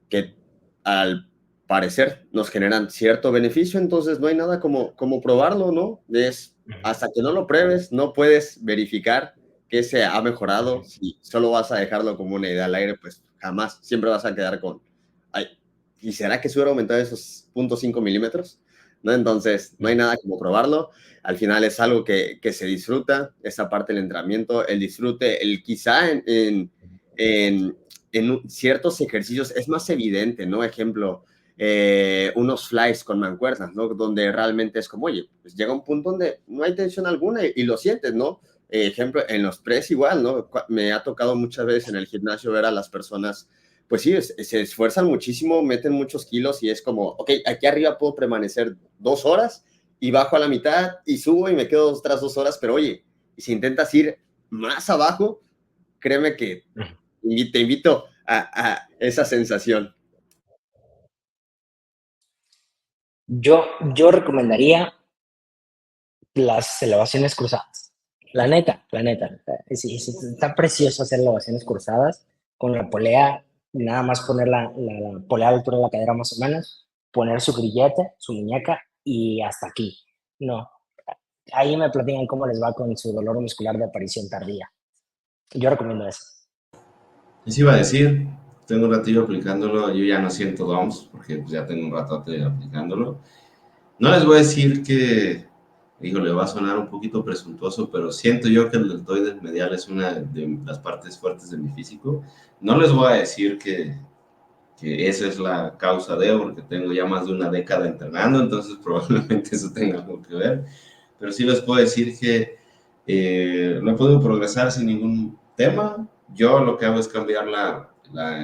Speaker 3: que al parecer nos generan cierto beneficio, entonces no hay nada como probarlo, ¿no? Es hasta que no lo pruebes, no puedes verificar que se ha mejorado. Si solo vas a dejarlo como una idea al aire, pues jamás, siempre vas a quedar con, ay, ¿y será que se hubiera aumentado esos 0.5 milímetros? ¿No? Entonces, no hay nada como probarlo. Al final es algo que se disfruta, esa parte del entrenamiento, el disfrute, el quizá en ciertos ejercicios es más evidente, ¿no? Ejemplo, unos flies con mancuernas, ¿no? Donde realmente es como, oye, pues llega un punto donde no hay tensión alguna y lo sientes, ¿no? Ejemplo, en los press igual, ¿no? Me ha tocado muchas veces en el gimnasio ver a las personas, pues sí, se esfuerzan muchísimo, meten muchos kilos y es como, ok, aquí arriba puedo permanecer 2 horas y bajo a la mitad y subo y me quedo otras 2 horas, pero oye, si intentas ir más abajo, créeme que te invito a esa sensación.
Speaker 1: Yo recomendaría las elevaciones cruzadas. La neta. Sí, sí, está precioso hacer elevaciones cruzadas con la polea, nada más poner la polea a la altura de la cadera más o menos, poner su grillete, su muñeca y hasta aquí. No, ahí me platican cómo les va con su dolor muscular de aparición tardía. Yo recomiendo eso.
Speaker 2: Les iba a decir, tengo un ratillo aplicándolo, yo ya no siento DOMS, porque pues, ya tengo un ratote aplicándolo. No les voy a decir que, híjole, va a sonar un poquito presuntuoso, pero siento yo que el deltoides medial es una de las partes fuertes de mi físico. No les voy a decir que esa es la causa de, porque tengo ya más de una década entrenando, entonces probablemente eso tenga algo que ver. Pero sí les puedo decir que no he podido progresar sin ningún tema. Yo lo que hago es cambiar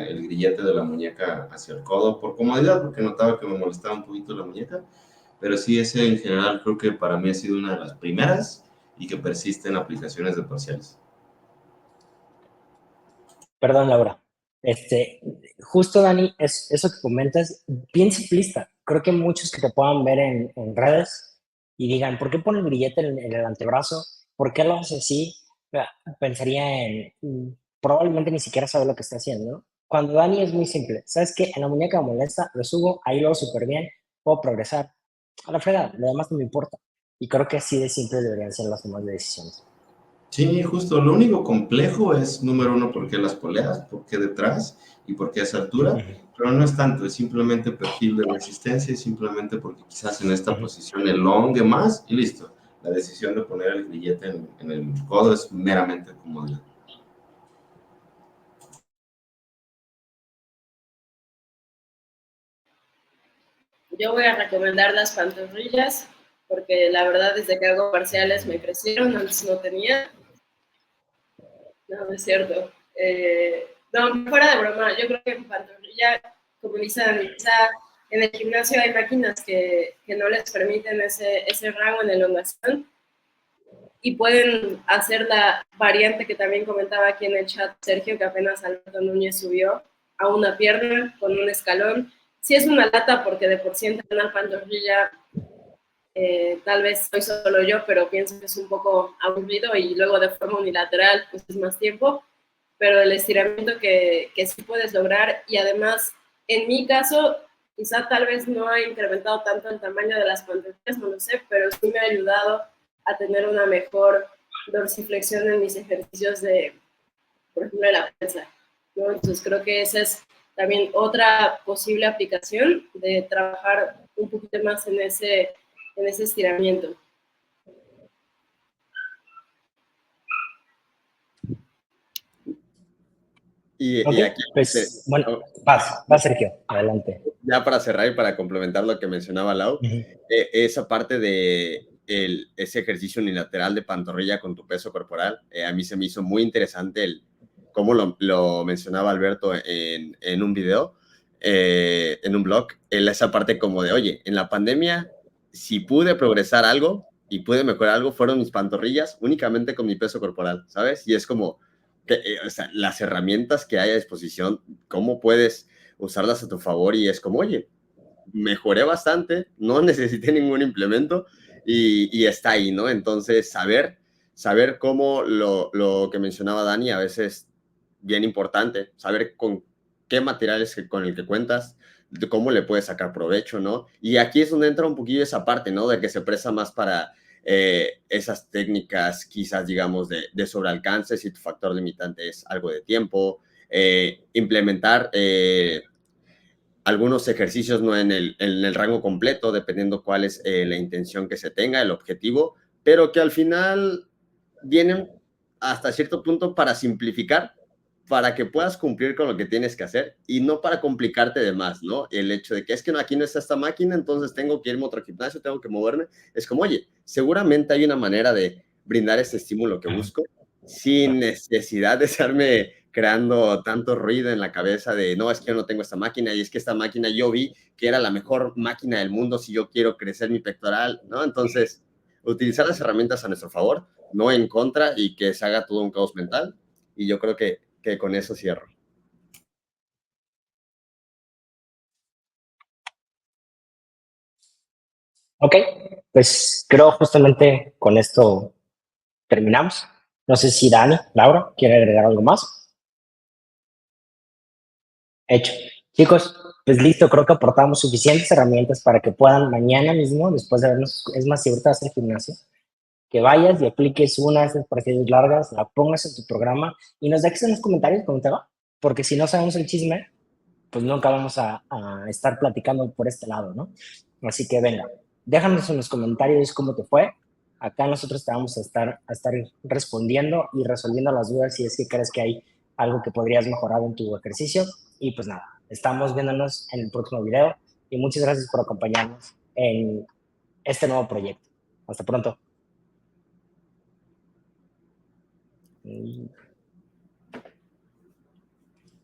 Speaker 2: el grillete de la muñeca hacia el codo por comodidad, porque notaba que me molestaba un poquito la muñeca. Pero sí, ese en general creo que para mí ha sido una de las primeras y que persiste en aplicaciones de parciales.
Speaker 1: Perdón, Laura. Justo, Dani, eso que comentas, bien simplista. Creo que muchos que te puedan ver en redes y digan, ¿por qué pone el grillete en el antebrazo? ¿Por qué lo hace así? Pensaría en, probablemente ni siquiera sabe lo que está haciendo, ¿no? Cuando Dani es muy simple. ¿Sabes qué? En la muñeca me molesta, lo subo, ahí lo hago súper bien, puedo progresar. A la fregada, lo demás no me importa. Y creo que así de simple deberían ser las tomas de decisiones.
Speaker 2: Sí, justo. Lo único complejo es, número uno, por qué las poleas, por qué detrás y por qué a esa altura. Pero no es tanto, es simplemente perfil de resistencia y simplemente porque quizás en esta posición elongue más y listo. La decisión de poner el grillete en el codo es meramente comodidad.
Speaker 4: Yo voy a recomendar las pantorrillas, porque la verdad desde que hago parciales me crecieron, antes no tenía. No, es cierto. No, fuera de broma, yo creo que en pantorrilla, como dicen, en el gimnasio hay máquinas que no les permiten ese rango en elongación y pueden hacer la variante que también comentaba aquí en el chat Sergio, que apenas Alberto Núñez subió, a una pierna con un escalón. Sí es una lata porque de por sí entrenar pantorrilla tal vez soy solo yo, pero pienso que es un poco aburrido y luego de forma unilateral pues es más tiempo, pero el estiramiento que sí puedes lograr y además en mi caso quizá tal vez no he incrementado tanto el tamaño de las pantorrillas, no lo sé, pero sí me ha ayudado a tener una mejor dorsiflexión en mis ejercicios de, por ejemplo, de la prensa, ¿no? Entonces creo que esa es también otra posible aplicación de trabajar un poquito más en ese estiramiento.
Speaker 1: Okay,
Speaker 3: Y aquí,
Speaker 1: pues, bueno, va Sergio, adelante.
Speaker 3: Ya para cerrar y para complementar lo que mencionaba Lau, esa parte de ese ejercicio unilateral de pantorrilla con tu peso corporal, a mí se me hizo muy interesante cómo lo mencionaba Alberto en un video, en un blog, esa parte como de, oye, en la pandemia, si pude progresar algo y pude mejorar algo, fueron mis pantorrillas únicamente con mi peso corporal, ¿sabes? Y es como, o sea, las herramientas que hay a disposición, cómo puedes usarlas a tu favor y es como, oye, mejoré bastante, no necesité ningún implemento y está ahí, ¿no? Entonces, saber cómo lo que mencionaba Dani a veces bien importante, saber con qué materiales con el que cuentas, de cómo le puedes sacar provecho, ¿no? Y aquí es donde entra un poquillo esa parte, ¿no? De que se presta más para esas técnicas quizás, digamos, de sobrealcance, si tu factor limitante es algo de tiempo, implementar algunos ejercicios no en el rango completo, dependiendo cuál es la intención que se tenga, el objetivo, pero que al final vienen hasta cierto punto para simplificar, para que puedas cumplir con lo que tienes que hacer y no para complicarte de más, ¿no? El hecho de que es que no, aquí no está esta máquina, entonces tengo que irme a otro gimnasio, tengo que moverme. Es como, oye, seguramente hay una manera de brindar ese estímulo que busco sin necesidad de estarme creando tanto ruido en la cabeza de, no, es que yo no tengo esta máquina, y es que esta máquina yo vi que era la mejor máquina del mundo si yo quiero crecer mi pectoral, ¿no? Entonces, utilizar las herramientas a nuestro favor, no en contra, y que se haga todo un caos mental, y yo creo que con eso cierro.
Speaker 1: Ok, pues creo justamente con esto terminamos. No sé si Dani, Laura, quiere agregar algo más. Hecho. Chicos, pues listo, creo que aportamos suficientes herramientas para que puedan mañana mismo, después de vernos, es más, si ahorita vas al gimnasio, que vayas y apliques una de estas partidas largas, la pongas en tu programa y nos dejes en los comentarios cómo te va. Porque si no sabemos el chisme, pues nunca vamos a estar platicando por este lado, ¿no? Así que venga, déjanos en los comentarios cómo te fue. Acá nosotros te vamos a estar respondiendo y resolviendo las dudas si es que crees que hay algo que podrías mejorar en tu ejercicio. Y pues nada, estamos viéndonos en el próximo video y muchas gracias por acompañarnos en este nuevo proyecto. Hasta pronto.